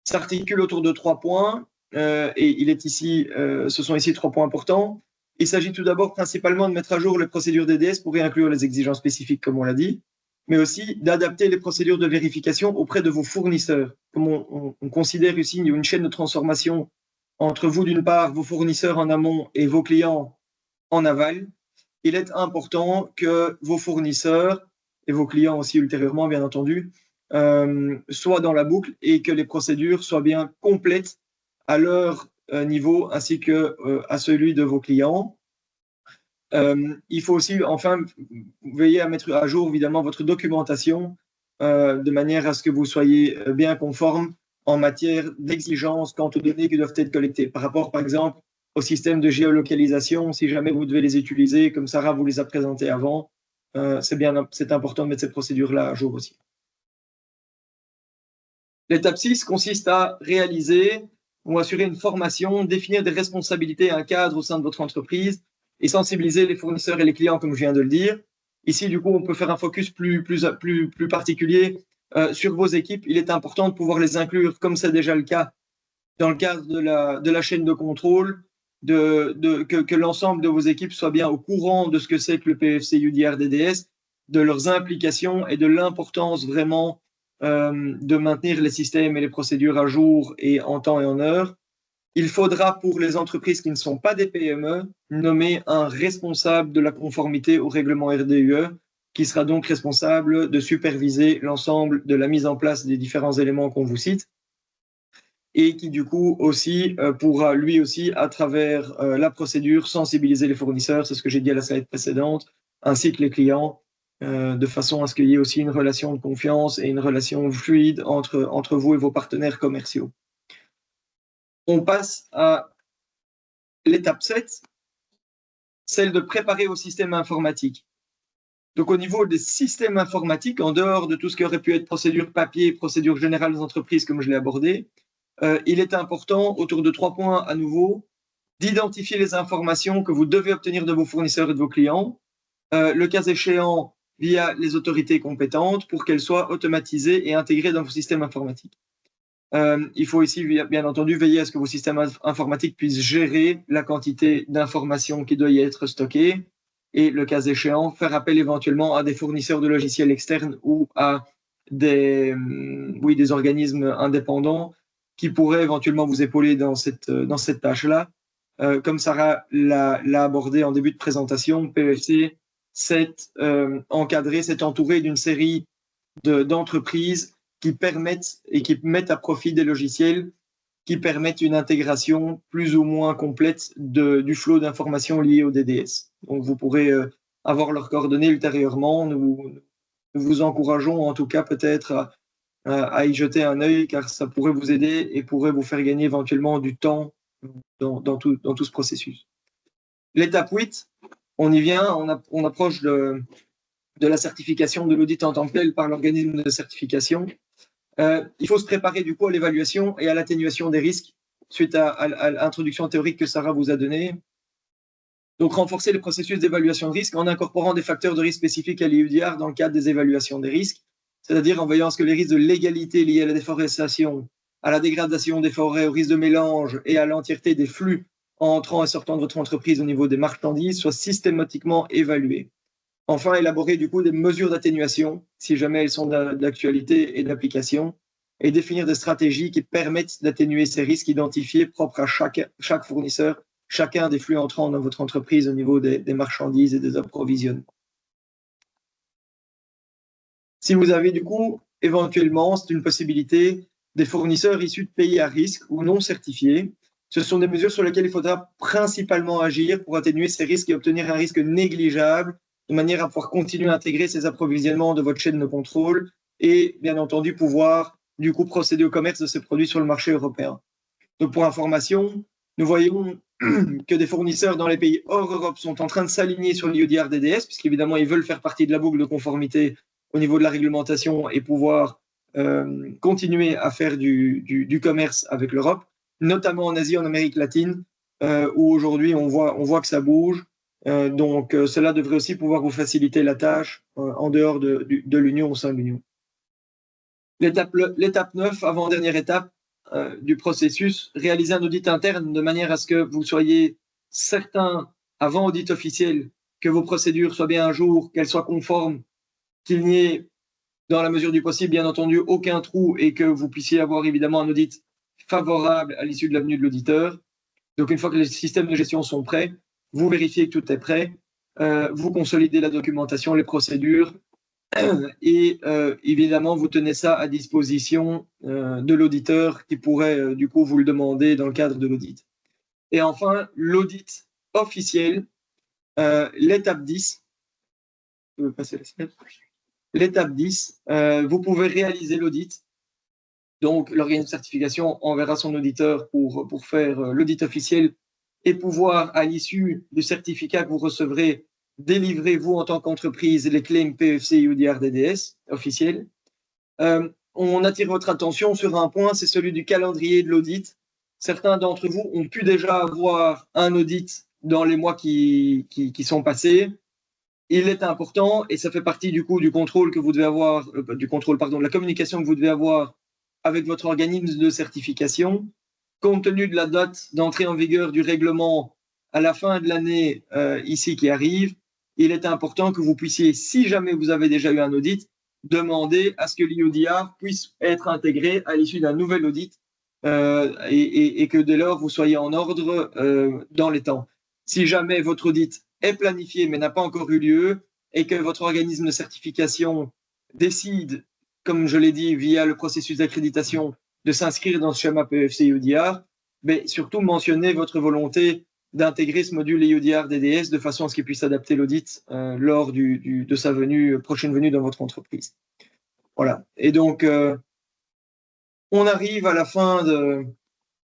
B: s'articule autour de 3 points, et ce sont ici 3 points importants. Il s'agit tout d'abord principalement de mettre à jour les procédures DDS pour y inclure les exigences spécifiques, comme on l'a dit, mais aussi d'adapter les procédures de vérification auprès de vos fournisseurs. Comme on considère ici une chaîne de transformation entre vous, d'une part, vos fournisseurs en amont et vos clients en aval, il est important que vos fournisseurs, et vos clients aussi ultérieurement, bien entendu, soient dans la boucle et que les procédures soient bien complètes à leur niveau ainsi que à celui de vos clients. Il faut aussi, enfin, veiller à mettre à jour, évidemment, votre documentation de manière à ce que vous soyez bien conforme en matière d'exigence quant aux données qui doivent être collectées. Par rapport, par exemple, au système de géolocalisation, si jamais vous devez les utiliser, comme Sarah vous les a présentés avant, c'est important de mettre ces procédures-là à jour aussi. L'étape 6 consiste à réaliser ou assurer une formation, définir des responsabilités et un cadre au sein de votre entreprise et sensibiliser les fournisseurs et les clients, comme je viens de le dire. Ici, du coup, on peut faire un focus plus particulier sur vos équipes. Il est important de pouvoir les inclure, comme c'est déjà le cas, dans le cadre de la chaîne de contrôle, que l'ensemble de vos équipes soient bien au courant de ce que c'est que le PFC EUDR DDS, de leurs implications et de l'importance vraiment de maintenir les systèmes et les procédures à jour et en temps et en heure. Il faudra, pour les entreprises qui ne sont pas des PME, nommer un responsable de la conformité au règlement RDUE, qui sera donc responsable de superviser l'ensemble de la mise en place des différents éléments qu'on vous cite, et qui du coup aussi pourra lui aussi, à travers la procédure, sensibiliser les fournisseurs, c'est ce que j'ai dit à la slide précédente, ainsi que les clients, de façon à ce qu'il y ait aussi une relation de confiance et une relation fluide entre vous et vos partenaires commerciaux. On passe à l'étape 7, celle de préparer au système informatique. Donc au niveau des systèmes informatiques, en dehors de tout ce qui aurait pu être procédure papier, procédure générale des entreprises, comme je l'ai abordé, il est important, autour de 3 points à nouveau, d'identifier les informations que vous devez obtenir de vos fournisseurs et de vos clients, le cas échéant via les autorités compétentes, pour qu'elles soient automatisées et intégrées dans vos systèmes informatiques. Il faut ici, bien entendu, veiller à ce que vos systèmes informatiques puissent gérer la quantité d'informations qui doit y être stockée et, le cas échéant, faire appel éventuellement à des fournisseurs de logiciels externes ou à des organismes indépendants qui pourraient éventuellement vous épauler dans cette tâche-là. Comme Sarah l'a abordé en début de présentation, PFC s'est encadré, s'est entouré d'une série d'entreprises qui permettent et qui mettent à profit des logiciels qui permettent une intégration plus ou moins complète du flot d'informations liées au DDS. Donc vous pourrez avoir leurs coordonnées ultérieurement. Nous vous encourageons en tout cas peut-être à y jeter un œil, car ça pourrait vous aider et pourrait vous faire gagner éventuellement du temps dans tout ce processus. L'étape 8, on y vient, on approche de la certification, de l'audit en tant que tel par l'organisme de certification. Il faut se préparer du coup à l'évaluation et à l'atténuation des risques suite à l'introduction théorique que Sarah vous a donnée. Donc renforcer les processus d'évaluation de risque en incorporant des facteurs de risque spécifiques à l'EUDR dans le cadre des évaluations des risques, c'est-à-dire en veillant à ce que les risques de légalité liés à la déforestation, à la dégradation des forêts, au risque de mélange et à l'entièreté des flux entrant et sortant de votre entreprise au niveau des marchandises soient systématiquement évalués. Enfin, élaborer du coup des mesures d'atténuation, si jamais elles sont d'actualité et d'application, et définir des stratégies qui permettent d'atténuer ces risques identifiés propres à chaque fournisseur, chacun des flux entrants dans votre entreprise au niveau des marchandises et des approvisionnements. Si vous avez du coup, éventuellement, c'est une possibilité, des fournisseurs issus de pays à risque ou non certifiés, ce sont des mesures sur lesquelles il faudra principalement agir pour atténuer ces risques et obtenir un risque négligeable, de manière à pouvoir continuer à intégrer ces approvisionnements de votre chaîne de contrôle et, bien entendu, pouvoir du coup procéder au commerce de ces produits sur le marché européen. Donc, pour information, nous voyons que des fournisseurs dans les pays hors Europe sont en train de s'aligner sur l'IODR DDS, puisqu'évidemment, ils veulent faire partie de la boucle de conformité au niveau de la réglementation et pouvoir continuer à faire du commerce avec l'Europe, notamment en Asie, en Amérique latine, où aujourd'hui, on voit que ça bouge. Donc, cela devrait aussi pouvoir vous faciliter la tâche en dehors de l'Union, au sein de l'Union. L'étape 9, avant-dernière étape du processus, réaliser un audit interne de manière à ce que vous soyez certain, avant audit officiel, que vos procédures soient bien à jour, qu'elles soient conformes, qu'il n'y ait, dans la mesure du possible, bien entendu, aucun trou et que vous puissiez avoir évidemment un audit favorable à l'issue de la venue de l'auditeur. Donc, une fois que les systèmes de gestion sont prêts, vous vérifiez que tout est prêt, vous consolidez la documentation, les procédures, et évidemment, vous tenez ça à disposition de l'auditeur qui pourrait du coup vous le demander dans le cadre de l'audit. Et enfin, l'audit officiel, l'étape 10. Je peux passer la slide. L'étape 10, vous pouvez réaliser l'audit. Donc, l'organisme de certification enverra son auditeur pour faire l'audit officiel et pouvoir, à l'issue du certificat que vous recevrez, délivrer, vous, en tant qu'entreprise, les claims PEFC UDR DDS officiels. On attire votre attention sur un point, c'est celui du calendrier de l'audit. Certains d'entre vous ont pu déjà avoir un audit dans les mois qui sont passés. Il est important, et ça fait partie du coup du contrôle que vous devez avoir, de la communication que vous devez avoir avec votre organisme de certification, compte tenu de la date d'entrée en vigueur du règlement à la fin de l'année ici qui arrive. Il est important que vous puissiez, si jamais vous avez déjà eu un audit, demander à ce que l'IODR puisse être intégré à l'issue d'un nouvel audit et que dès lors vous soyez en ordre dans les temps. Si jamais votre audit est planifié mais n'a pas encore eu lieu et que votre organisme de certification décide, comme je l'ai dit, via le processus d'accréditation, de s'inscrire dans ce schéma PEFC IODR, mais surtout mentionner votre volonté d'intégrer ce module IODR DDS de façon à ce qu'il puisse adapter l'audit lors de sa prochaine venue dans votre entreprise. Voilà. Et donc, on arrive à la fin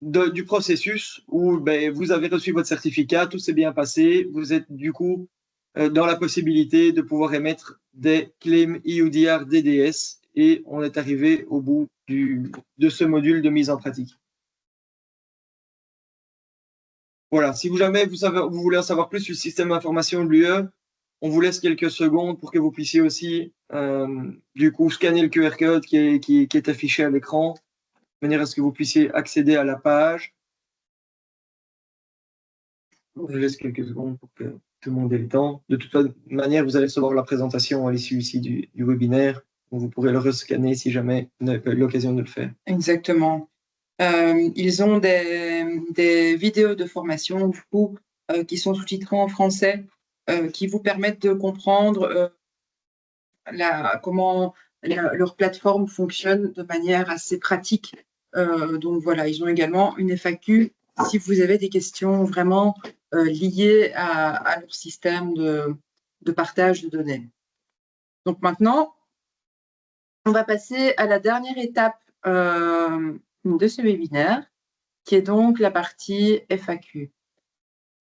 B: du processus où vous avez reçu votre certificat, tout s'est bien passé, vous êtes du coup dans la possibilité de pouvoir émettre des claims IODR DDS et on est arrivé au bout de ce module de mise en pratique. Voilà, si jamais vous voulez en savoir plus sur le système d'information de l'UE, on vous laisse quelques secondes pour que vous puissiez aussi du coup scanner le QR code qui est affiché à l'écran, de manière à ce que vous puissiez accéder à la page. Je laisse quelques secondes pour que tout le monde ait le temps. De toute manière, vous allez recevoir la présentation à l'issue ici du webinaire. Donc vous pourrez le rescanner si jamais vous n'avez pas eu l'occasion de le faire.
A: Exactement. Ils ont des vidéos de formation, du coup, qui sont sous-titrées en français, qui vous permettent de comprendre comment leur plateforme fonctionne de manière assez pratique. Donc voilà, ils ont également une FAQ si vous avez des questions vraiment liées à leur système de partage de données. Donc maintenant, on va passer à la dernière étape de ce webinaire, qui est donc la partie FAQ.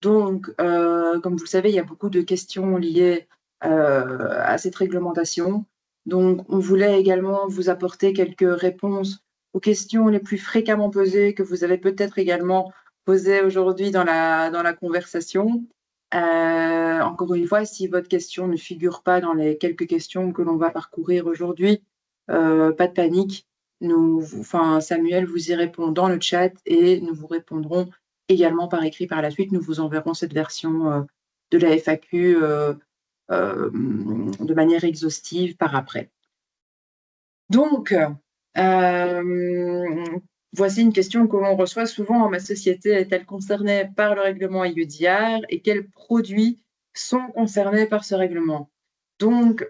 A: Donc, comme vous le savez, il y a beaucoup de questions liées à cette réglementation. Donc, on voulait également vous apporter quelques réponses aux questions les plus fréquemment posées que vous avez peut-être également posées aujourd'hui dans la conversation. Encore une fois, si votre question ne figure pas dans les quelques questions que l'on va parcourir aujourd'hui, pas de panique. Samuel vous y répond dans le chat et nous vous répondrons également par écrit par la suite. Nous vous enverrons cette version de la FAQ de manière exhaustive par après. Donc, voici une question que l'on reçoit souvent. Ma société est-elle concernée par le règlement IODR et quels produits sont concernés par ce règlement? Donc,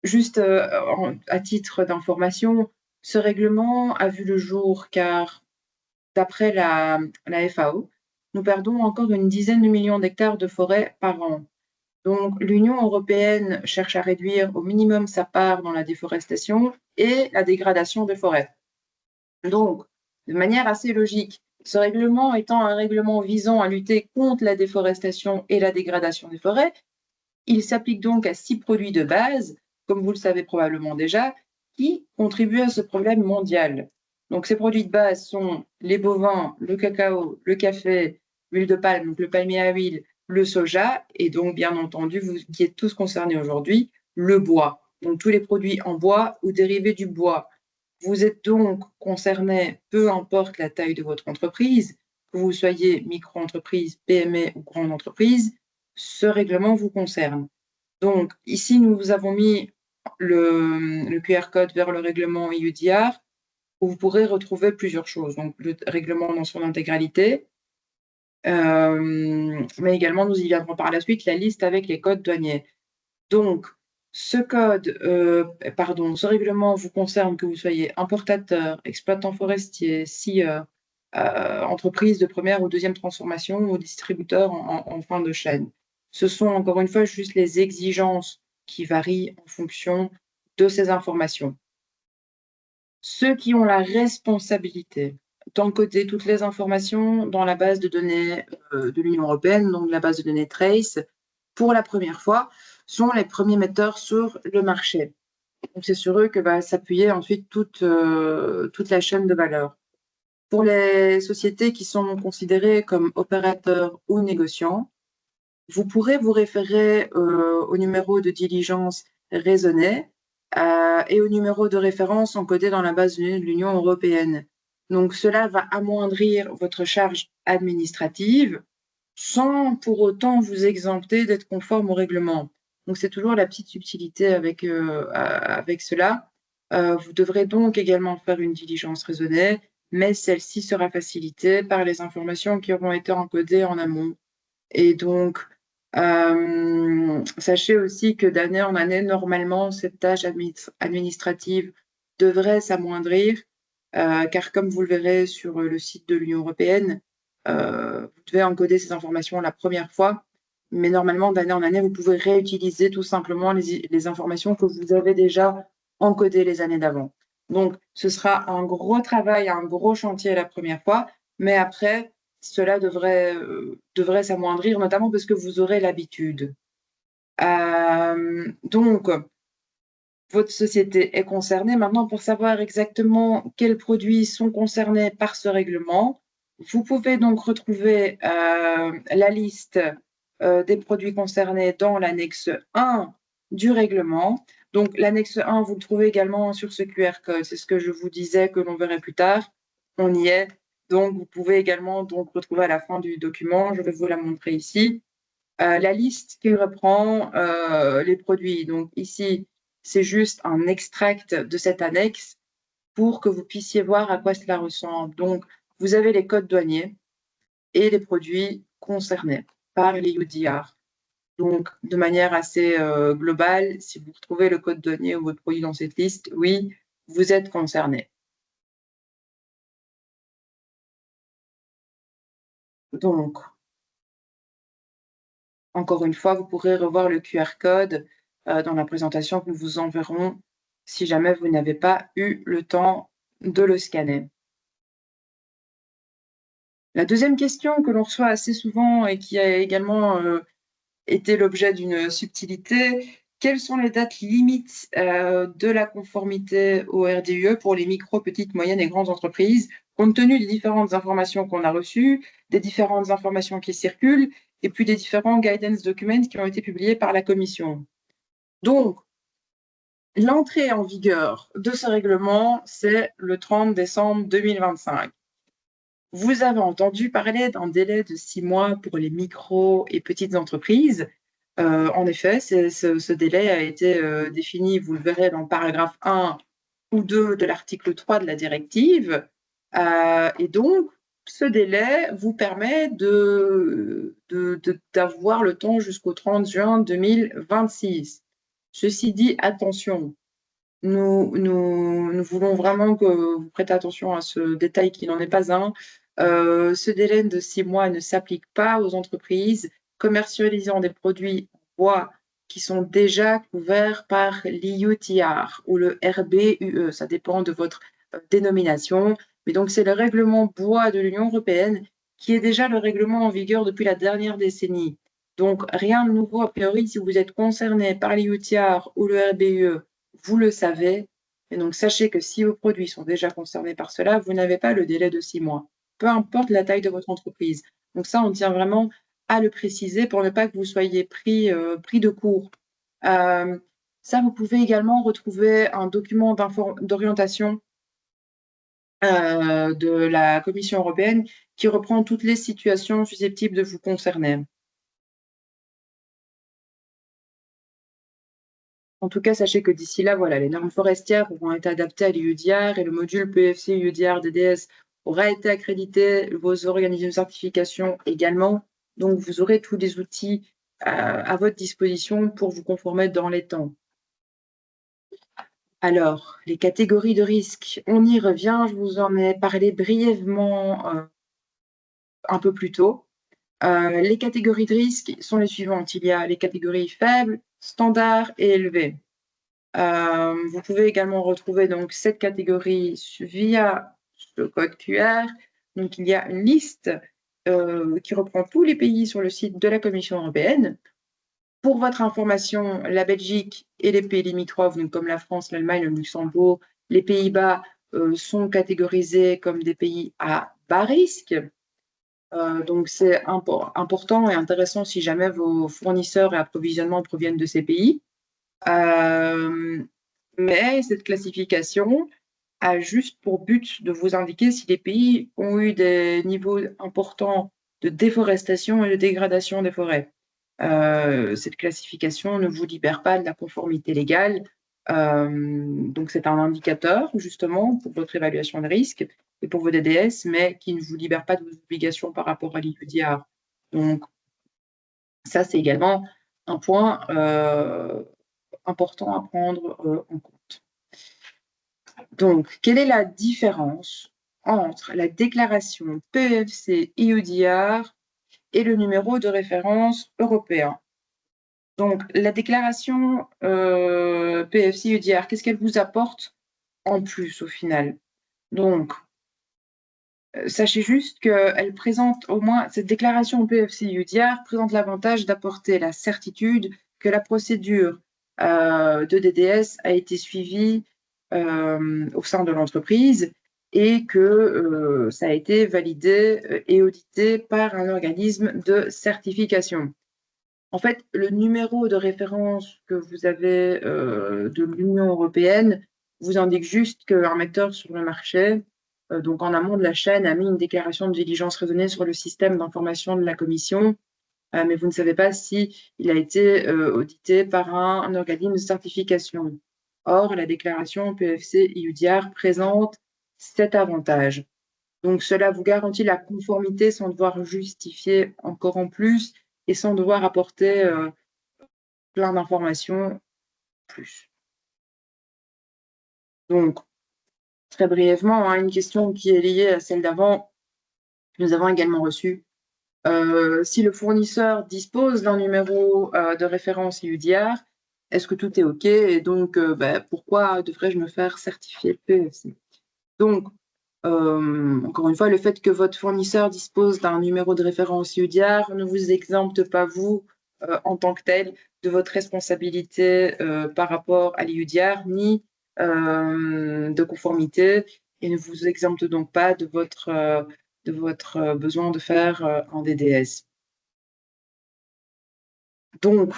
A: Juste à titre d'information, ce règlement a vu le jour car, d'après la FAO, nous perdons encore une dizaine de millions d'hectares de forêt par an. Donc, l'Union européenne cherche à réduire au minimum sa part dans la déforestation et la dégradation des forêts. Donc, de manière assez logique, ce règlement étant un règlement visant à lutter contre la déforestation et la dégradation des forêts, il s'applique donc à 6 produits de base, comme vous le savez probablement déjà, qui contribuent à ce problème mondial. Donc, ces produits de base sont les bovins, le cacao, le café, l'huile de palme, donc le palmier à huile, le soja, et donc, bien entendu, vous qui êtes tous concernés aujourd'hui, le bois. Donc, tous les produits en bois ou dérivés du bois. Vous êtes donc concernés, peu importe la taille de votre entreprise, que vous soyez micro-entreprise, PME ou grande entreprise, ce règlement vous concerne. Donc, ici, nous vous avons mis le QR code vers le règlement EUDR, où vous pourrez retrouver plusieurs choses. Donc, le règlement dans son intégralité, mais également, nous y viendrons par la suite, la liste avec les codes douaniers. Donc, ce règlement vous concerne que vous soyez importateur, exploitant forestier, scieur, entreprise de première ou deuxième transformation ou distributeur en fin de chaîne. Ce sont encore une fois juste les exigences qui varient en fonction de ces informations. Ceux qui ont la responsabilité d'encoder toutes les informations dans la base de données de l'Union européenne, donc la base de données Trace, pour la première fois, sont les premiers metteurs sur le marché. Donc c'est sur eux que va s'appuyer ensuite toute la chaîne de valeur. Pour les sociétés qui sont considérées comme opérateurs ou négociants, vous pourrez vous référer au numéro de diligence raisonné et au numéro de référence encodé dans la base de données de l'Union européenne. Donc cela va amoindrir votre charge administrative sans pour autant vous exempter d'être conforme au règlement. Donc c'est toujours la petite subtilité avec cela. Vous devrez donc également faire une diligence raisonnée, mais celle-ci sera facilitée par les informations qui auront été encodées en amont. Et donc, sachez aussi que d'année en année, normalement, cette tâche administrative devrait s'amoindrir, car comme vous le verrez sur le site de l'Union européenne, vous devez encoder ces informations la première fois, mais normalement, d'année en année, vous pouvez réutiliser tout simplement les informations que vous avez déjà encodées les années d'avant. Donc, ce sera un gros travail, un gros chantier la première fois, mais après, cela devrait s'amoindrir, notamment parce que vous aurez l'habitude. Donc, votre société est concernée. Maintenant, pour savoir exactement quels produits sont concernés par ce règlement, vous pouvez donc retrouver la liste des produits concernés dans l'annexe 1 du règlement. Donc, l'annexe 1, vous le trouvez également sur ce QR code. C'est ce que je vous disais que l'on verrait plus tard. On y est. Donc, vous pouvez également donc, retrouver à la fin du document, je vais vous la montrer ici, la liste qui reprend les produits. Donc, ici, c'est juste un extract de cette annexe pour que vous puissiez voir à quoi cela ressemble. Donc, vous avez les codes douaniers et les produits concernés par les UDR. Donc, de manière assez globale, si vous retrouvez le code douanier ou votre produit dans cette liste, oui, vous êtes concerné. Donc, encore une fois, vous pourrez revoir le QR code dans la présentation que nous vous enverrons si jamais vous n'avez pas eu le temps de le scanner. La deuxième question que l'on reçoit assez souvent et qui a également été l'objet d'une subtilité, quelles sont les dates limites de la conformité au RDUE pour les micro, petites, moyennes et grandes entreprises, compte tenu des différentes informations qu'on a reçues, des différentes informations qui circulent, et puis des différents guidance documents qui ont été publiés par la Commission. Donc, l'entrée en vigueur de ce règlement, c'est le 30 décembre 2025. Vous avez entendu parler d'un délai de 6 mois pour les micro et petites entreprises. En effet, ce délai a été défini, vous le verrez dans le paragraphe 1 ou 2 de l'article 3 de la directive. Et donc, ce délai vous permet d'avoir le temps jusqu'au 30 juin 2026. Ceci dit, attention, nous voulons vraiment que vous prêtez attention à ce détail qui n'en est pas un. Ce délai de 6 mois ne s'applique pas aux entreprises commercialisant des produits en bois qui sont déjà couverts par l'IUTR ou le RBUE. Ça dépend de votre dénomination. Mais donc, c'est le règlement bois de l'Union européenne qui est déjà le règlement en vigueur depuis la dernière décennie. Donc, rien de nouveau a priori si vous êtes concerné par l'IUTR ou le RBUE, vous le savez. Et donc, sachez que si vos produits sont déjà concernés par cela, vous n'avez pas le délai de 6 mois, peu importe la taille de votre entreprise. Donc ça, on tient vraiment à le préciser pour ne pas que vous soyez pris de court. Ça, vous pouvez également retrouver un document d'orientation de la Commission européenne qui reprend toutes les situations susceptibles de vous concerner. En tout cas, sachez que d'ici là, voilà, les normes forestières auront été adaptées à l'IUDR et le module PEFC UDR DDS aura été accrédité, vos organismes de certification également. Donc, vous aurez tous les outils à votre disposition pour vous conformer dans les temps. Alors, les catégories de risques, on y revient. Je vous en ai parlé brièvement un peu plus tôt. Les catégories de risques sont les suivantes. Il y a les catégories faibles, standards et élevées. Vous pouvez également retrouver donc cette catégorie via ce code QR. Donc, il y a une liste qui reprend tous les pays sur le site de la Commission européenne. Pour votre information, la Belgique et les pays limitrophes, donc comme la France, l'Allemagne, le Luxembourg, les Pays-Bas, sont catégorisés comme des pays à bas risque. Donc, c'est important et intéressant si jamais vos fournisseurs et approvisionnements proviennent de ces pays. Mais cette classification a juste pour but de vous indiquer si les pays ont eu des niveaux importants de déforestation et de dégradation des forêts. Cette classification ne vous libère pas de la conformité légale. Donc, c'est un indicateur, justement, pour votre évaluation de risque et pour vos DDS, mais qui ne vous libère pas de vos obligations par rapport à l'IUDR. Donc, ça, c'est également un point important à prendre en compte. Donc, quelle est la différence entre la déclaration PEFC IUDR et le numéro de référence européen? Donc, la déclaration PEFC IUDR, qu'est-ce qu'elle vous apporte en plus au final? Donc, sachez juste qu'elle présente au moins, cette déclaration PEFC IUDR présente l'avantage d'apporter la certitude que la procédure de DDS a été suivie au sein de l'entreprise et que ça a été validé et audité par un organisme de certification. En fait, le numéro de référence que vous avez de l'Union européenne vous indique juste qu'un acteur sur le marché, donc en amont de la chaîne, a mis une déclaration de diligence raisonnée sur le système d'information de la Commission, mais vous ne savez pas si il a été audité par un organisme de certification. Or, la déclaration PEFC IUDR présente cet avantage. Donc, cela vous garantit la conformité sans devoir justifier encore en plus et sans devoir apporter plein d'informations plus. Donc, très brièvement, hein, une question qui est liée à celle d'avant, nous avons également reçu. Si le fournisseur dispose d'un numéro de référence IUDR, est-ce que tout est OK? Et donc, pourquoi devrais-je me faire certifier PEFC? Donc, encore une fois, le fait que votre fournisseur dispose d'un numéro de référence IUDR ne vous exempte pas, vous, en tant que tel, de votre responsabilité par rapport à l'IUDR, ni de conformité, et ne vous exempte donc pas de votre besoin de faire un DDS. Donc,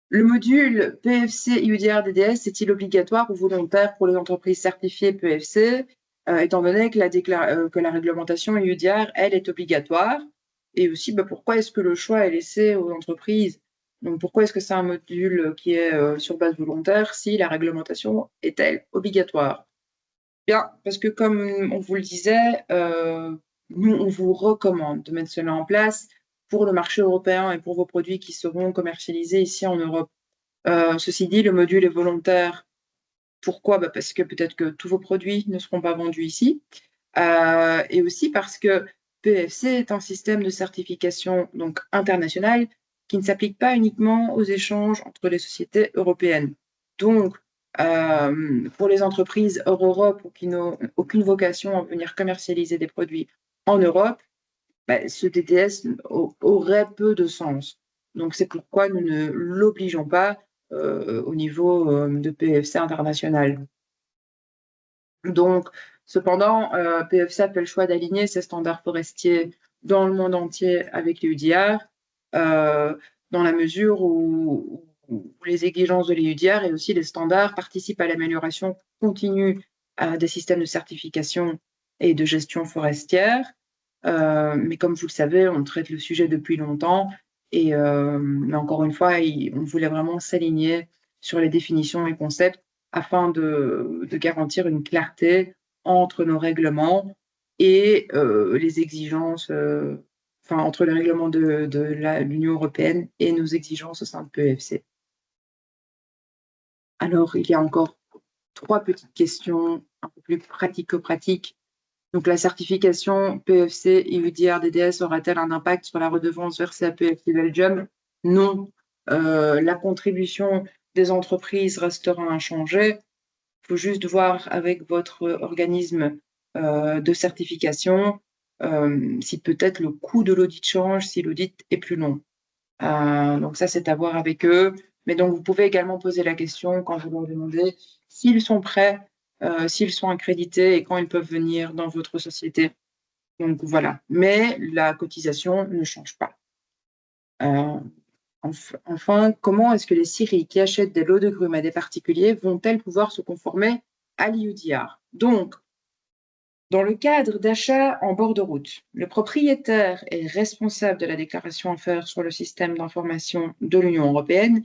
A: le module PEFC IUDR DDS est-il obligatoire ou volontaire pour les entreprises certifiées PEFC, étant donné que la réglementation IUDR, elle, est obligatoire? Et aussi, pourquoi est-ce que le choix est laissé aux entreprises? Donc, pourquoi est-ce que c'est un module qui est sur base volontaire si la réglementation est-elle obligatoire? Bien, parce que comme on vous le disait, nous, on vous recommande de mettre cela en place pour le marché européen et pour vos produits qui seront commercialisés ici en Europe. Ceci dit, le module est volontaire. Pourquoi? Parce que peut-être que tous vos produits ne seront pas vendus ici, et aussi parce que PEFC est un système de certification donc international qui ne s'applique pas uniquement aux échanges entre les sociétés européennes. Donc, pour les entreprises hors Europe ou qui n'ont aucune vocation à venir commercialiser des produits en Europe, ce DDS aurait peu de sens. Donc, c'est pourquoi nous ne l'obligeons pas au niveau de PEFC international. Donc, cependant, PEFC a fait le choix d'aligner ses standards forestiers dans le monde entier avec l'EUDR, dans la mesure où les exigences de l'EUDR et aussi les standards participent à l'amélioration continue des systèmes de certification et de gestion forestière. Mais comme vous le savez, on traite le sujet depuis longtemps et mais encore une fois, on voulait vraiment s'aligner sur les définitions et concepts afin de garantir une clarté entre nos règlements et les exigences, enfin entre les règlements de l'Union européenne et nos exigences au sein de PEFC. Alors, il y a encore 3 petites questions un peu plus pratico-pratiques. Donc, la certification PEFC EUDR DDS aura-t-elle un impact sur la redevance versée à PEFC Belgium? Non. La contribution des entreprises restera inchangée. Il faut juste voir avec votre organisme de certification si peut-être le coût de l'audit change, si l'audit est plus long. Donc ça, c'est à voir avec eux. Mais donc, vous pouvez également poser la question quand vous leur demandez s'ils sont prêts, s'ils sont accrédités et quand ils peuvent venir dans votre société. Donc voilà. Mais la cotisation ne change pas. Enfin, comment est-ce que les scieries qui achètent des lots de grumes à des particuliers vont-elles pouvoir se conformer à l'EUDR? Donc, dans le cadre d'achats en bord de route, le propriétaire est responsable de la déclaration à faire sur le système d'information de l'Union européenne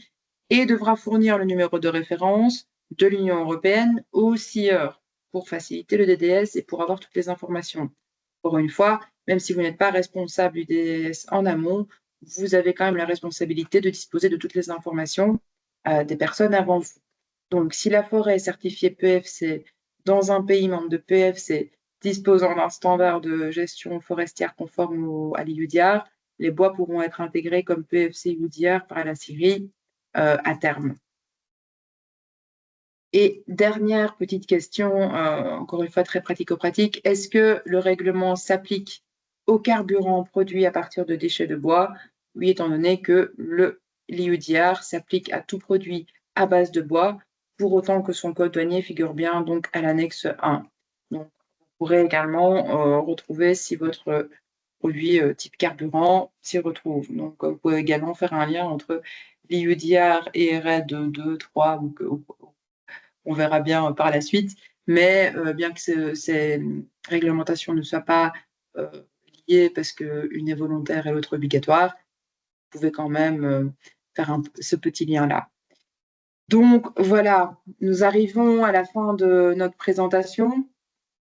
A: et devra fournir le numéro de référence de l'Union européenne au scieur pour faciliter le DDS et pour avoir toutes les informations. Encore une fois, même si vous n'êtes pas responsable du DDS en amont, vous avez quand même la responsabilité de disposer de toutes les informations des personnes avant vous. Donc, si la forêt est certifiée PEFC dans un pays membre de PEFC disposant d'un standard de gestion forestière conforme à l'EUDR, les bois pourront être intégrés comme PEFC EUDR par la scierie à terme. Et dernière petite question, encore une fois très pratico-pratique, est-ce que le règlement s'applique aux carburants produits à partir de déchets de bois? Oui, étant donné que l'EUDR s'applique à tout produit à base de bois, pour autant que son code douanier figure bien donc à l'annexe 1. Donc, vous pourrez également retrouver si votre produit type carburant s'y retrouve. Donc, vous pouvez également faire un lien entre l'EUDR et RED 2, 3 ou on verra bien par la suite. Mais bien que ces réglementations ne soient pas liées parce qu'une est volontaire et l'autre obligatoire, vous pouvez quand même faire ce petit lien-là. Donc voilà, nous arrivons à la fin de notre présentation.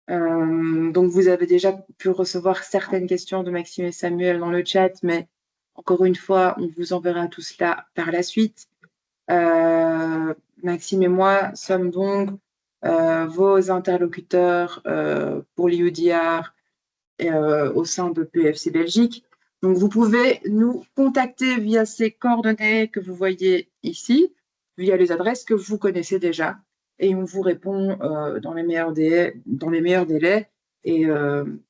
A: Donc vous avez déjà pu recevoir certaines questions de Maxime et Samuel dans le chat, mais encore une fois, on vous enverra tout cela par la suite. Maxime et moi sommes donc vos interlocuteurs pour l'EUDR au sein de PEFC Belgique. Donc, vous pouvez nous contacter via ces coordonnées que vous voyez ici, via les adresses que vous connaissez déjà, et on vous répond dans les meilleurs délais et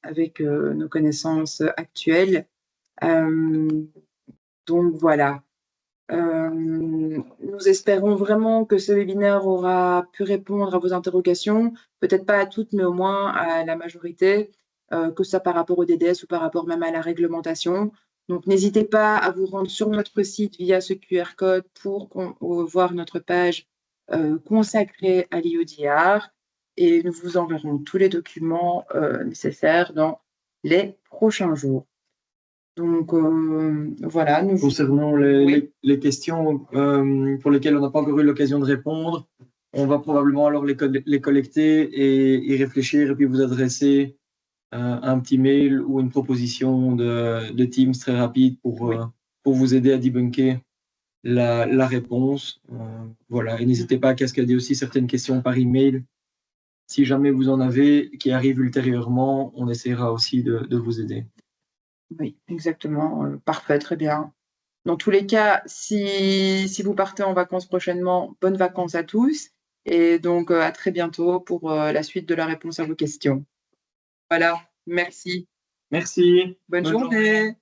A: avec nos connaissances actuelles. Donc, voilà. Nous espérons vraiment que ce webinaire aura pu répondre à vos interrogations, peut-être pas à toutes, mais au moins à la majorité, que ce soit par rapport au DDS ou par rapport même à la réglementation. Donc, n'hésitez pas à vous rendre sur notre site via ce QR code pour voir notre page consacrée à l'EUDR et nous vous enverrons tous les documents nécessaires dans les prochains jours. Donc, voilà.
B: Concernant les questions pour lesquelles on n'a pas encore eu l'occasion de répondre, on va probablement alors les collecter et y réfléchir et puis vous adresser un petit mail ou une proposition de Teams très rapide pour vous aider à debunker la réponse. Voilà, et n'hésitez pas à cascader aussi certaines questions par email. Si jamais vous en avez qui arrivent ultérieurement, on essaiera aussi de vous aider.
A: Oui, exactement. Parfait, très bien. Dans tous les cas, si vous partez en vacances prochainement, bonnes vacances à tous. Et donc, à très bientôt pour la suite de la réponse à vos questions. Voilà, merci.
B: Merci.
A: Bonne journée.